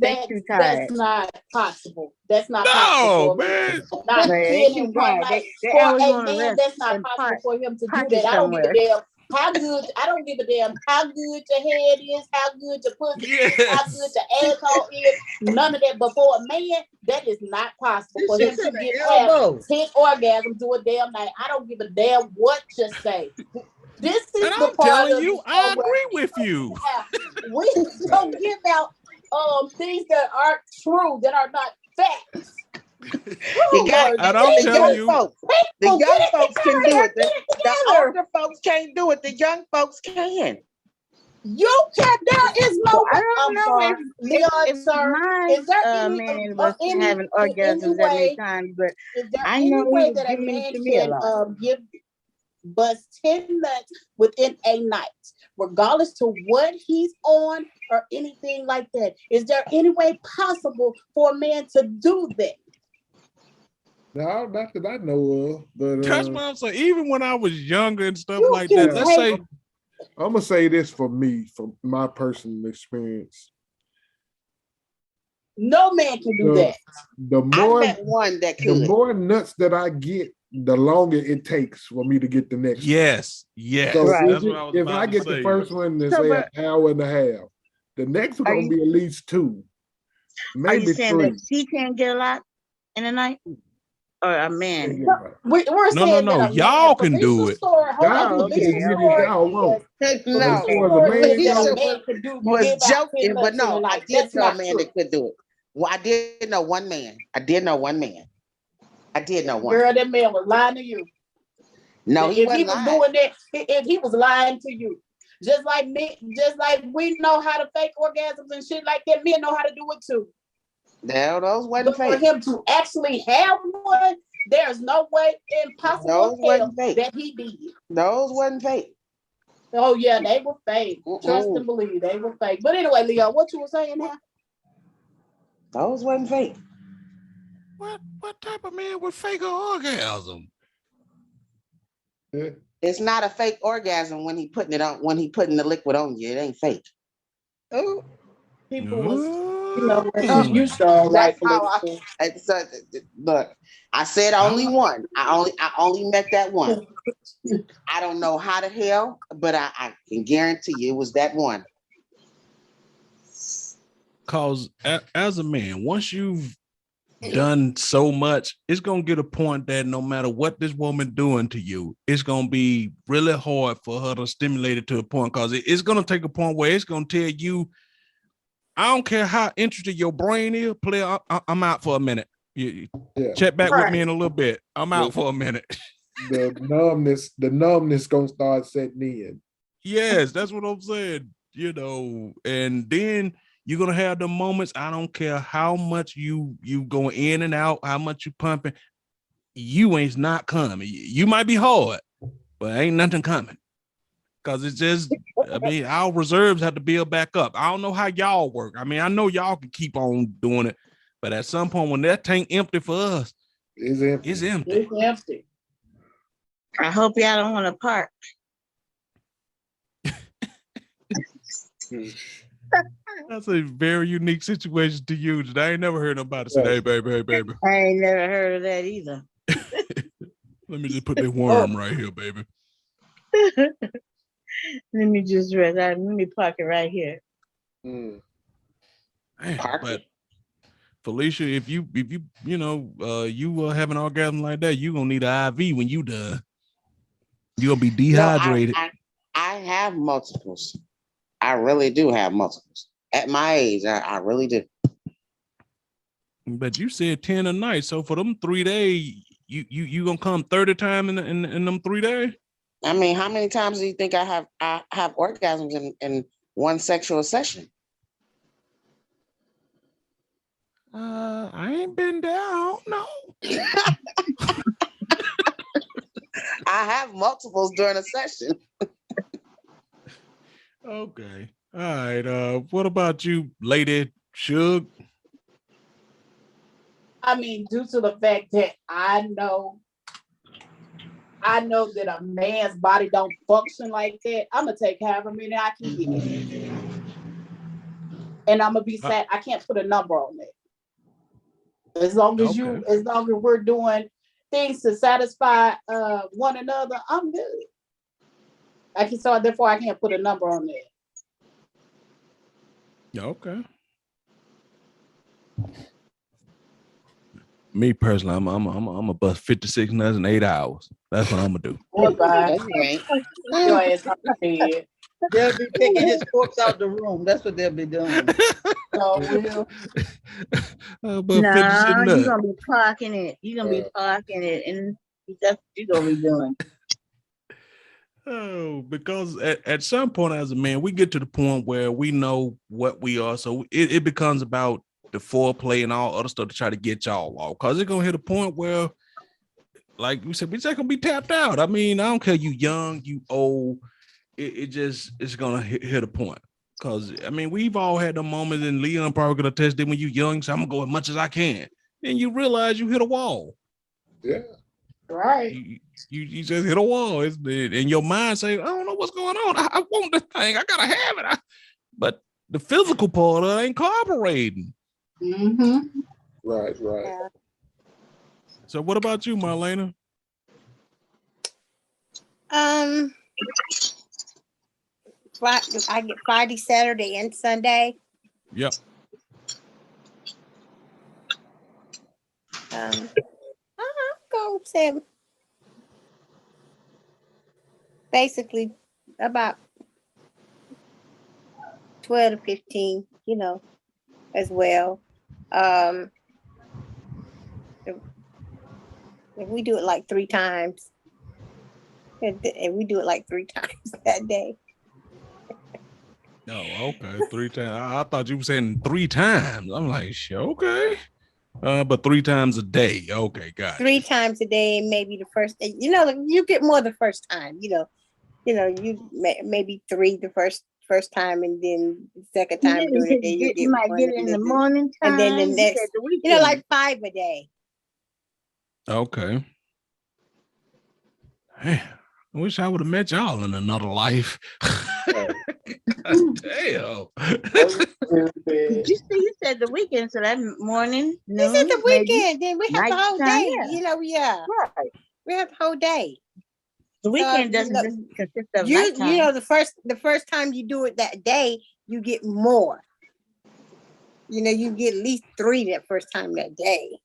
not possible. That's not possible. Man. Not 10 in one night. For a man, that's not possible for him to do that. I don't give a damn how good. I don't give a damn how good your head is, how good your pussy is, how good your asshole is. None of that. But for a man, that is not possible for him to get past 10 orgasms to a damn night. I don't give a damn what you say. This is and the I'm part telling of you, I agree with you. We don't give out things that aren't true, that are not facts. And I'm telling you, the young folks can do it. The older folks can't do it. The young folks can. You can. There is no. I don't know Leon, sir. Is there any man was having orgasms that many times? But is there I any know way that a man can give bust 10 nuts within a night, regardless to what he's on or anything like that? Is there any way possible for a man to do that? No, not that I know of. But that's what I'm saying. Even when I was younger and stuff like that, let's say I'm gonna say this for me, from my personal experience. No man can do that. I met one that could. The more nuts that I get, the longer it takes for me to get the next. Yes. So if I get the first one to say an hour and a half, the next one gonna be at least 2, maybe 3. Are you saying that she can't get a lot in a night? Or a man? We're saying no. Y'all can do it. Y'all can get it y'all want. No, was joking, but no, I did know a man that could do it. Well, I did know one man. Girl, that man was lying to you. No, if he was doing that, if he was lying to you, just like me, just like we know how to fake orgasms and shit like that, men know how to do it too. No, those wasn't fake. For him to actually have one, there's no way impossible that he did. Those wasn't fake. Oh yeah, they were fake. Trust and believe, they were fake. But anyway, Leo, what you were saying now? Those wasn't fake. What type of man would fake an orgasm? Yeah. It's not a fake orgasm when he putting it on, when he putting the liquid on you. It ain't fake. Oh, People was, Mm. you saw That's rightfully. how so, look. I said only one. I only met that one. I don't know how the hell, but I can guarantee you it was that one. Cause as a man, once you've done so much, it's gonna get a point that no matter what this woman doing to you, it's gonna be really hard for her to stimulate it to a point. Cause it's gonna take a point where it's gonna tell you, I don't care how interested your brain is, player. I'm out for a minute. You check back with me in a little bit. I'm out for a minute. The numbness gonna start setting in. Yes, that's what I'm saying. And then you're gonna have the moments. I don't care how much you going in and out, how much you pumping, you ain't not coming. You might be hard, but ain't nothing coming. Cause it's just, I mean, our reserves have to build back up. I don't know how y'all work. I mean, I know y'all can keep on doing it, but at some point when that tank empty for us, It's empty. it's empty. It's empty. I hope y'all don't want to park. That's a very unique situation to use. I ain't never heard nobody say, "Hey, baby, hey, baby." I ain't never heard of that either. Let me just put that worm right here, baby. Let me just rest. Let me park it right here. Man, but Felicia, if you have an orgasm like that, you gonna need an IV when you done. You gonna be dehydrated. No, I have multiples. I really do have multiples. At my age, I really do. But you said 10 a night, so for them 3 days, you gonna come 30 times in them 3 days? I mean, how many times do you think I have orgasms in one sexual session? I ain't been down, no. I have multiples during a session. Okay. All right. What about you, Lady Suge? I mean, due to the fact that I know that a man's body don't function like that, I'm gonna take however many I can get. And I'm gonna be sad. I can't put a number on it. As long as we're doing things to satisfy one another, I'm good. Therefore I can't put a number on it. Okay. Me personally, I'm a bust 56 nuts in 8 hours. That's what I'm gonna do. Goodbye. Your ass on the bed. They'll be taking his corpse out the room. That's what they'll be doing. So we'll. But No, you're gonna be parking it. You're gonna be parking it, and that's what you're gonna be doing. Oh, because at some point as a man, we get to the point where we know what we are. So it becomes about the foreplay and all other stuff to try to get y'all off. Because it's gonna hit a point where, like we said, we just gonna be tapped out. I mean, I don't care you young, you old. It's gonna hit a point. Because I mean, we've all had the moments, and Leon probably gonna test it when you're young. So I'm gonna go as much as I can. Then you realize you hit a wall. Yeah. Right. You just hit a wall, and your mind say, I don't know what's going on. I want this thing. I gotta have it. But the physical part of it ain't cooperating. Mm-hmm. Right. Yeah. So what about you, Marlena? I get Friday, Saturday, and Sunday. Yep. I'm going to say basically about 12 to 15, as well. If we do it like 3 times, and we do it like 3 times that day. Oh, okay. 3 times. I thought you were saying 3 times. I'm like, okay. But 3 times a day. Okay, got it. 3 times a day, and maybe the first day, you get more the first time, you maybe 3 the first time, and then the second time during the day you might get it in the morning time, and then the next, like 5 a day. Okay. Man, I wish I would have met y'all in another life. God damn. Did you see? You said the weekend, so that morning, This noon, is the maybe weekend. Then we have the whole nighttime. day. Yeah, Yeah. right. We have the whole day. The weekend doesn't just consist of nighttime. The first time you do it that day, you get more. You get at least 3 that first time that day.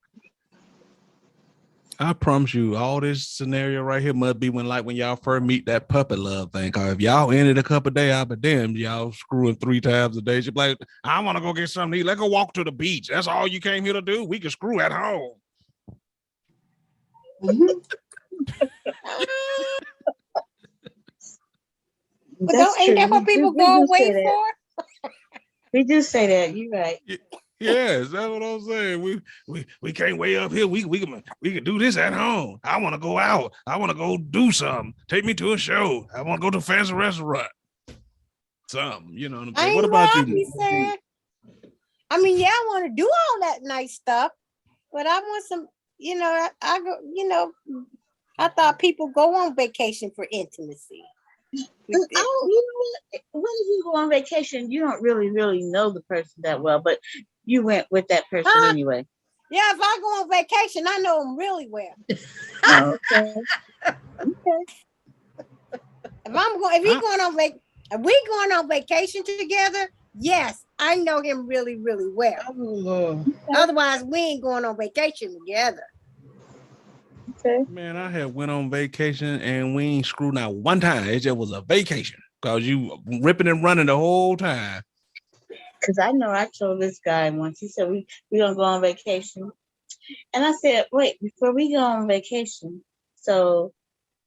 I promise you, all this scenario right here must be when y'all first meet that puppy love thing. Cause if y'all ended a couple days, I'll be damned, y'all screwing 3 times a day. She's like, I want to go get something to eat. Let's go walk to the beach. That's all you came here to do. We can screw at home. But ain't that what people go away for? We do say that. You're right. Yes, that's what I'm saying. We can't wait up here. We can do this at home. I want to go out. I want to go do something. Take me to a show. I want to go to a fancy restaurant. Something, you know what I'm saying? What about you? I mean, yeah, I want to do all that nice stuff, but I want some, I go, I thought people go on vacation for intimacy. When you go on vacation, you don't really know the person that well, but you went with that person anyway. Yeah, if I go on vacation, I know them really well. Okay. If we going on vacation together, yes, I know him really, really well. Oh, otherwise, we ain't going on vacation together. Okay. Man, I had went on vacation and we ain't screwed out one time. It just was a vacation because you ripping and running the whole time. Because I know I told this guy once, he said, we gonna go on vacation. And I said, wait, before we go on vacation, so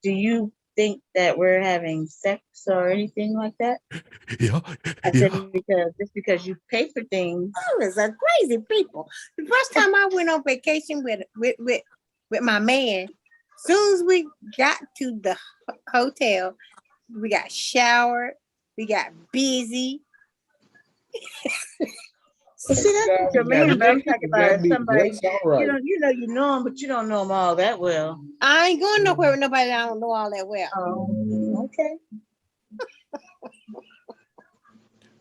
do you think that we're having sex or anything like that? Yeah. I said, because you pay for things. Those are crazy people. The first time I went on vacation with my man, soon as we got to the hotel, we got showered, we got busy. Well, see, that's what your man, but I'm talking about somebody, you know him, but you don't know him all that well. I ain't going nowhere with nobody I don't know all that well. Oh, okay.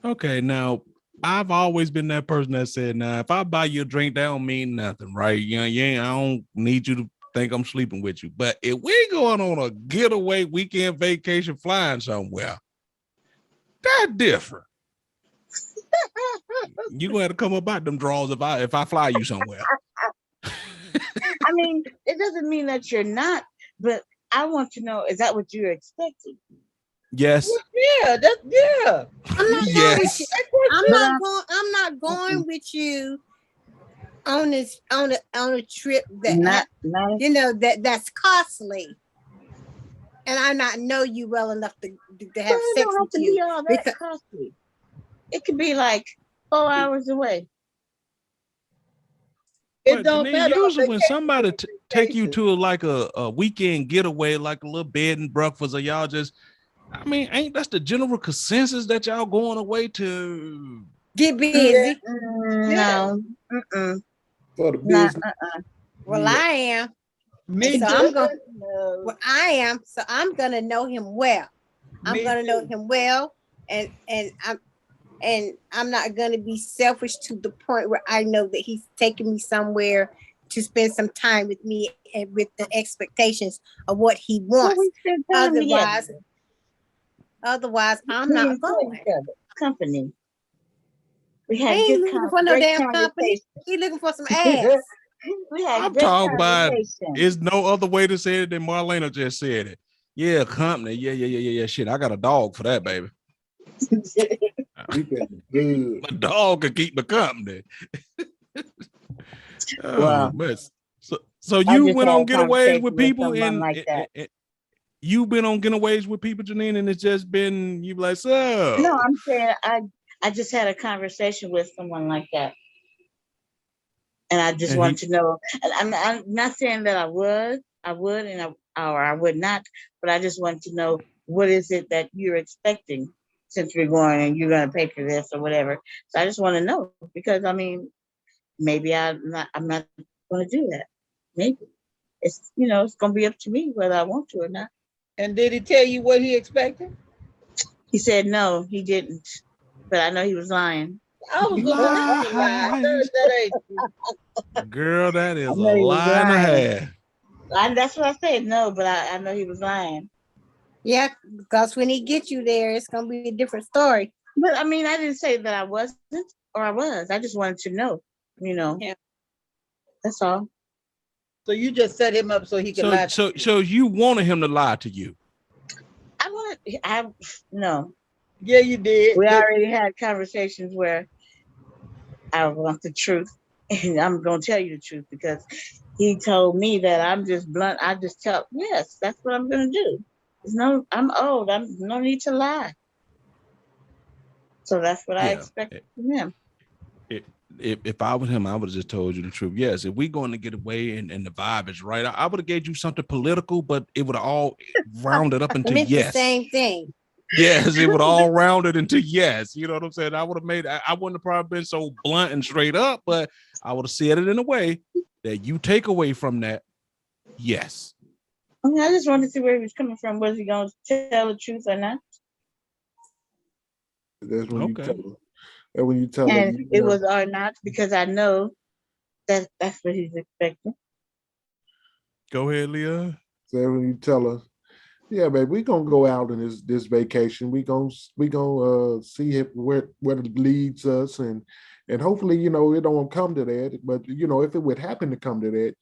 Okay, now I've always been that person that said, now if I buy you a drink, that don't mean nothing, right? I don't need you to think I'm sleeping with you. But if we're going on a getaway weekend vacation flying somewhere, that's different. You're gonna have to come up out them draws if I fly you somewhere. I mean, it doesn't mean that you're not, but I want to know, is that what you're expecting? Yes. Yeah, yeah. I'm not yes. I'm not going with you on a trip that that's costly. And I not know you well enough to have sex with you. Be all that costly. It could be like 4 hours away. It don't Janine, matter. usually when somebody take you to like a weekend getaway, like a little bed and breakfast, or y'all just, I mean, ain't that's the general consensus that y'all going away to get busy? No. For the business. Well, I am. Me so too. I'm going. Well, I am. So I'm gonna know him well. I'm gonna know him well, and I'm not gonna be selfish to the point where I know that he's taking me somewhere to spend some time with me and with the expectations of what he wants. Otherwise, I'm not going. Company. We had he ain't looking for no damn company. He looking for some ass. I'm talking about, there's no other way to say it than Marlena just said it. Yeah, company. Yeah. Shit, I got a dog for that, baby. My dog can keep me company. Wow. So you went on getaways with people you've been on getaways with people, Janine, and it's just been, you like, so. No, I'm saying I just had a conversation with someone like that. And I just want to know, I'm not saying that I would, or I would not, but I just want to know, what is it that you're expecting since we're going and you're going to pay for this or whatever. So I just want to know, because I mean, maybe I'm not going to do that. Maybe it's, it's going to be up to me whether I want to or not. And did he tell you what he expected? He said no, he didn't. But I know he was lying. I was gonna say he was lying. Lies. That ain't true. Girl, that I is a know he was lie and a lying. half. That's what I said. No, but I know he was lying. Yeah, because when he gets you there, it's gonna be a different story. But I mean, I didn't say that I wasn't or I was. I just wanted to know, Yeah. That's all. So you just set him up so he could lie to you. So you wanted him to lie to you. No. Yeah, you did. We already had conversations where I want the truth. And I'm gonna tell you the truth because he told me that I'm just blunt. I just tell, yes, that's what I'm gonna do. I'm old. I'm no need to lie. So that's what I expected from him. If I was him, I would have just told you the truth. Yes, if we're going to get away and the vibe is right, I would have gave you something political, but it would have all rounded up into meant yes. The same thing. Yes, it would all rounded into yes. You know what I'm saying? I would have made. I wouldn't have probably been so blunt and straight up, but I would have said it in a way that you take away from that. Yes. I just wanted to see where he was coming from. Was he going to tell the truth or not? That's when you tell him. And when you tell and him, it was or not, because I know that that's what he's expecting. Go ahead, Leah. So when you tell her, yeah, babe, we gonna go out in this vacation. We gonna see where it leads us, and hopefully, it don't come to that. But if it would happen to come to that,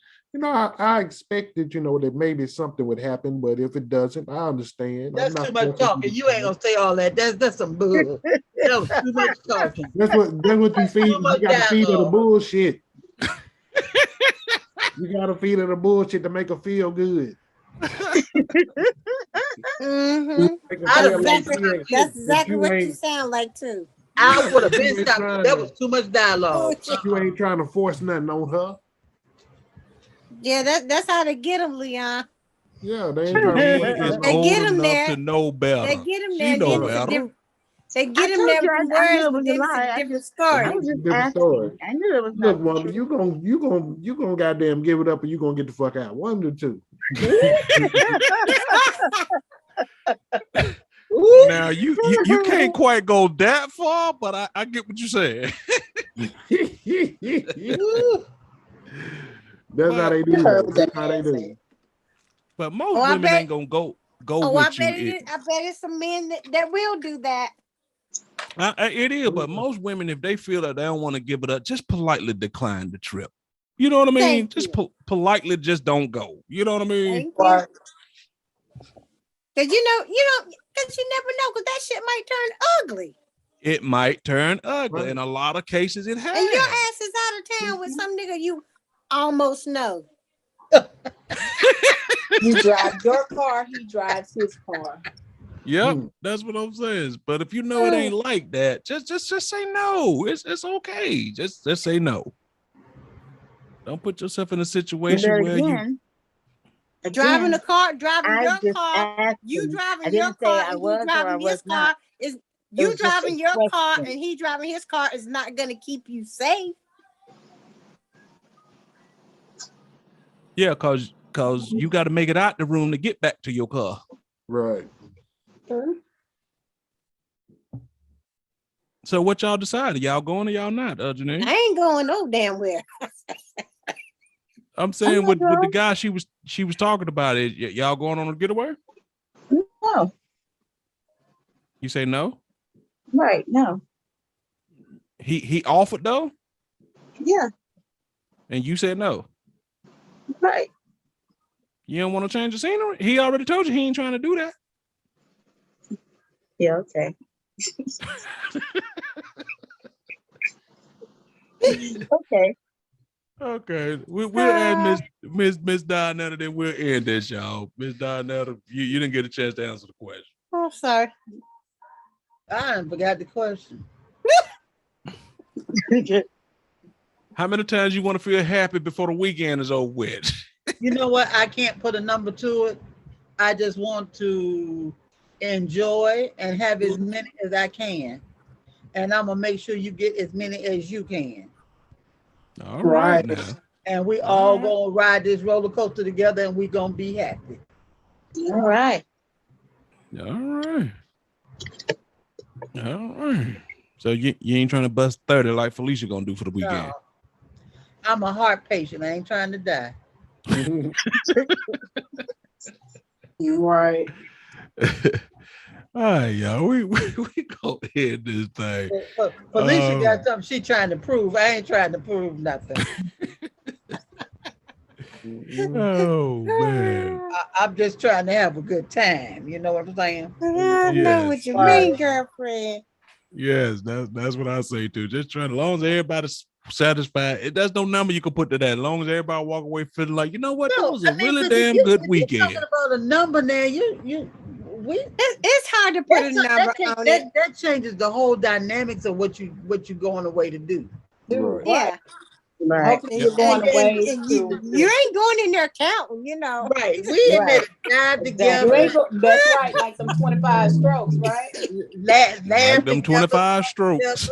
I expected, that maybe something would happen. But if it doesn't, I understand. That's too much talking. You ain't gonna say all that. That's some bull. That was too much talking. That's what you feed. You got to feed her the bullshit. You got to feed her the bullshit to make her feel good. Mm-hmm. That's exactly what you sound like too. I would have been stopped. That was too much dialogue. You ain't trying to force nothing on her. Yeah, that's how they get them, Leon. Yeah, they ain't trying to. They get him there to know better. They get him there. Know better. They get him there from words, but then it's a different story. I was just asking. I knew it was Look, woman, you gonna goddamn give it up, and you gonna get the fuck out. One or two. Now you can't quite go that far, but I get what you're saying. That's how they do. That's how they do. But most women ain't gonna go with you. I bet it's some men that will do that. It is, but most women, if they feel that they don't want to give it up, just politely decline the trip. You know what I mean? Just politely just don't go. You know what I mean? Because because you never know, because that shit might turn ugly. It might turn ugly. In a lot of cases, it has. And your ass is out of town with some nigga you almost know. You drive your car, he drives his car. Yep, that's what I'm saying. But if you know it ain't like that, just say no. It's okay. Just say no. Don't put yourself in a situation where you driving your car, you driving your car, and he driving his car is you driving your car and he driving his car is not gonna keep you safe. Yeah, cause you got to make it out the room to get back to your car. Right. So what y'all decided? Y'all going or y'all not, Janine? I ain't going no damn where. I'm saying with the guy she was talking about it, y'all going on a getaway? No. You say no? Right, no. He offered though? Yeah. And you said no? Right. You don't want to change the scenery? He already told you he ain't trying to do that. Yeah, okay. Okay. Okay. We'll add Miss Donetta, then we'll end this, y'all. Miss Donetta, you didn't get a chance to answer the question. Oh, sorry. I forgot the question. How many times you want to feel happy before the weekend is over with? You know what? I can't put a number to it. I just want to enjoy and have as many as I can. And I'm going to make sure you get as many as you can. All right. Now. And we all going to ride this roller coaster together and we're going to be happy. All right. All right. All right. So you ain't trying to bust 30 like Felicia gonna do for the weekend. No, I'm a heart patient. I ain't trying to die. Right. All right, y'all. We go hit this thing. Felicia got something she trying to prove. I ain't trying to prove nothing. Oh man. I'm just trying to have a good time. You know what I'm saying? I know what you Right. mean, girlfriend. Yes, that's what I say too. Just trying, as long as everybody's satisfied, that's no number you can put to that. As long as everybody walk away feeling like, you know what, that was a really damn good weekend. Talking about a number now, It's hard to put a number on it. That changes the whole dynamics of what you going away to do. Right. Yeah. Right. Hopefully you're going away to. You ain't going in there counting, you know. Right. We in there to dive together. That's right, like some 25 strokes, right? Like them 25 strokes.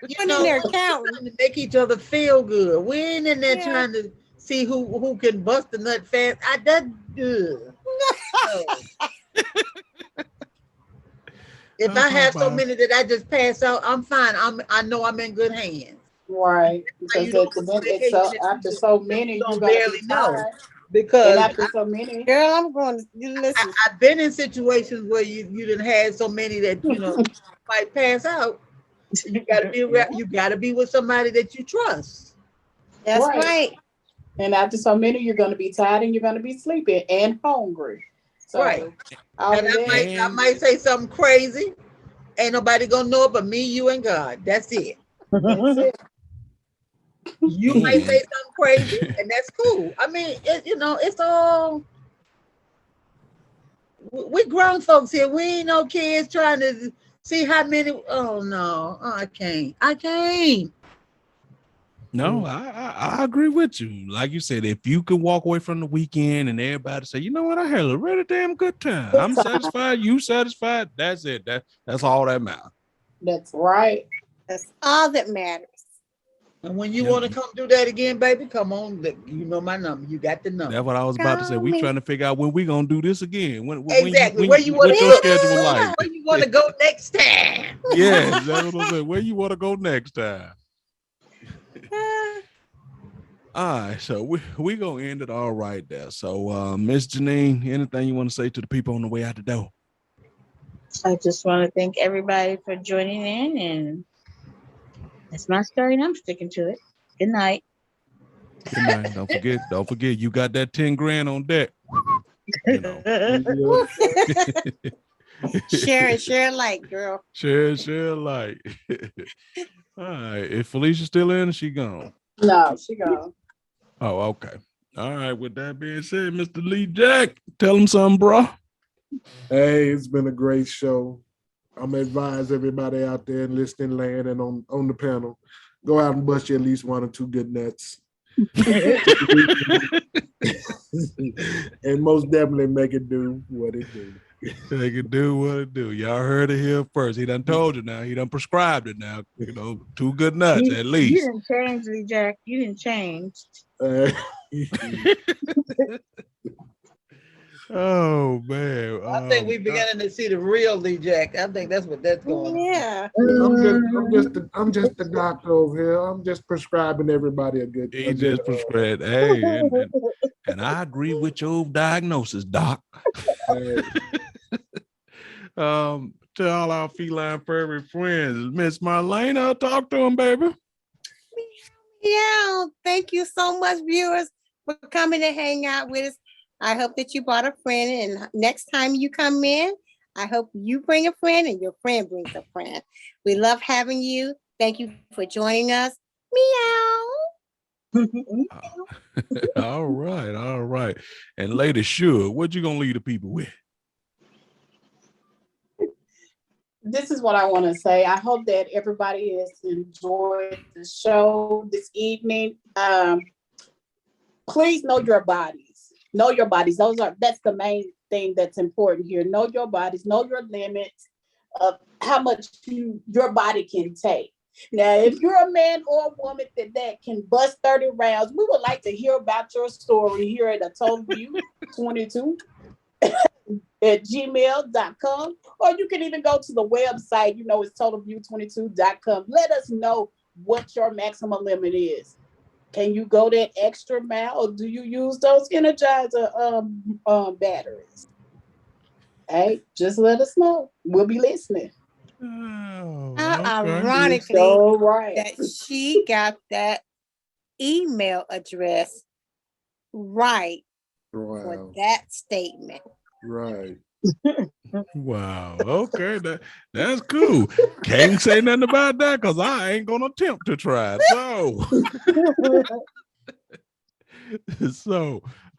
You know, in there counting to make each other feel good. We ain't in there trying to see who can bust the nut fast. That's good. If I have so many that I just pass out, I'm fine. I know I'm in good hands. Right. Because after so many, you're barely know. Because and after so many, girl, I'm going to listen. I've been in situations where you didn't have so many that you might pass out. You gotta be with somebody that you trust. That's right. And after so many, you're gonna be tired and you're gonna be sleepy and hungry. So, right. And I might say something crazy. Ain't nobody gonna know it but me, you, and God. That's it. That's it. You might say something crazy, and that's cool. I mean, it's all. We grown folks here. We ain't no kids trying to see how many. Oh no, I can't. No, I agree with you. Like you said, if you can walk away from the weekend and everybody say, you know what, I had a really damn good time. I'm satisfied. You satisfied. That's it. That's all that matters. That's right. That's all that matters. And when you want to come do that again, baby, come on. You know my number. You got the number. That's what I was about to say. We trying to figure out when we gonna do this again. Exactly. Where you want to go? Schedule like? Where you want to go next time? Yeah, that's what I'm saying. Where you want to go next time? All right, so we gonna end it all right there. So, Miss Janine, anything you want to say to the people on the way out the door? I just want to thank everybody for joining in, and that's my story, and I'm sticking to it. Good night. Good night. Don't forget, you got that 10 grand on deck. You know. Share like, girl. Share like. All right. Is Felicia still in or she gone? No, she gone. Oh, okay. All right. With that being said, Mr. Lee Jack, tell him something, bro. Hey, it's been a great show. I'm gonna advise everybody out there in listening land and on the panel, go out and bust you at least one or two good nuts. And most definitely make it do what it do. They can do what it do. Y'all heard it here first. He done told you now. He done prescribed it now. You know, two good nuts at least. You didn't change, Lee Jack. You didn't change. Oh man! I think we're beginning to see the real Lee Jack. I think that's what that's going on. Yeah. I'm just the doctor over here. I'm just prescribing everybody a good. He just prescribed. Hey, and I agree with your diagnosis, Doc. To all our feline furry friends, Miss Marlena, talk to them, baby. Yeah, thank you so much, viewers, for coming to hang out with us. I hope that you brought a friend, and next time you come in, I hope you bring a friend and your friend brings a friend. We love having you. Thank you for joining us. Meow. All right. And Lady Sure, what you gonna leave the people with? This is what I want to say. I hope that everybody has enjoyed the show this evening. Please know your bodies. Know your bodies. That's the main thing that's important here. Know your bodies. Know your limits of how much your body can take. Now, if you're a man or a woman that can bust 30 rounds, we would like to hear about your story here at A Total View 22. totalview22@gmail.com, or you can even go to the website, it's totalview22.com. Let us know what your maximum limit is. Can you go that extra mile, or do you use those Energizer batteries? Hey, just let us know. We'll be listening. Oh, How okay. ironically So right. that she got that email address right for Wow. that statement. Right. Wow. Okay. That's cool. Can't say nothing about that because I ain't gonna attempt to try. So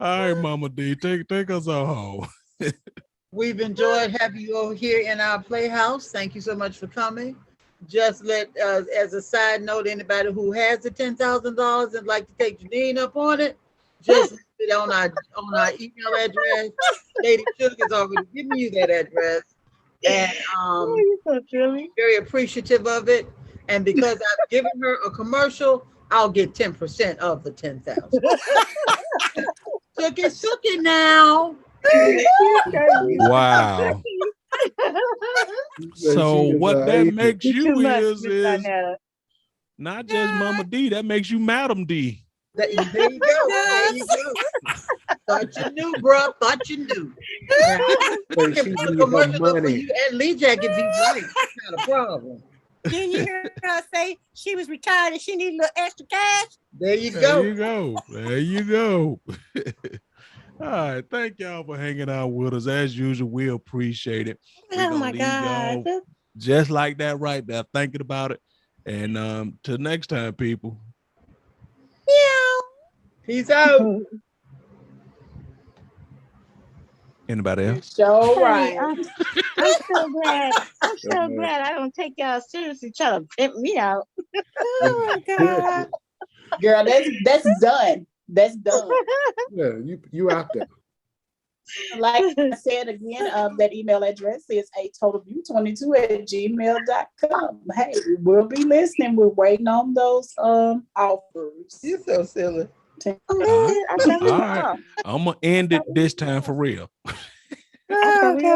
all right, Mama D, take us all home. We've enjoyed having you over here in our playhouse. Thank you so much for coming. Just let, as a side note, anybody who has the $10,000 and like to take Janine up on it, just leave it on our email address. Lady Sugar has already given you that address, and You're so silly. very appreciative of it. And because I've given her a commercial, I'll get 10% of the 10,000. Suck it now. Wow. So what that makes you is not just Mama D, that makes you Madam D. There you go. There you go. Thought you knew, bro. Thought you knew. Now, I can put a commercial up for you and Lee Jack if you like. It's not a problem. Didn't you hear her say she was retired and she needed a little extra cash? There you go. There you go. There you go. All right. Thank y'all for hanging out with us. As usual, we appreciate it. Oh my God. Y'all just like that right there, thinking about it. And till next time, people. Yeah. Peace out. Anybody else? So Hey, right. I'm so glad. I'm so glad I don't take y'all seriously trying to pimp me out. Oh my God. Girl, that's done. That's done. Yeah, you out there. Like I said again, that email address is totalview22@gmail.com. Hey, we'll be listening. We're waiting on those offers. You're so silly. All right. I'm gonna end it this time for real. Oh God.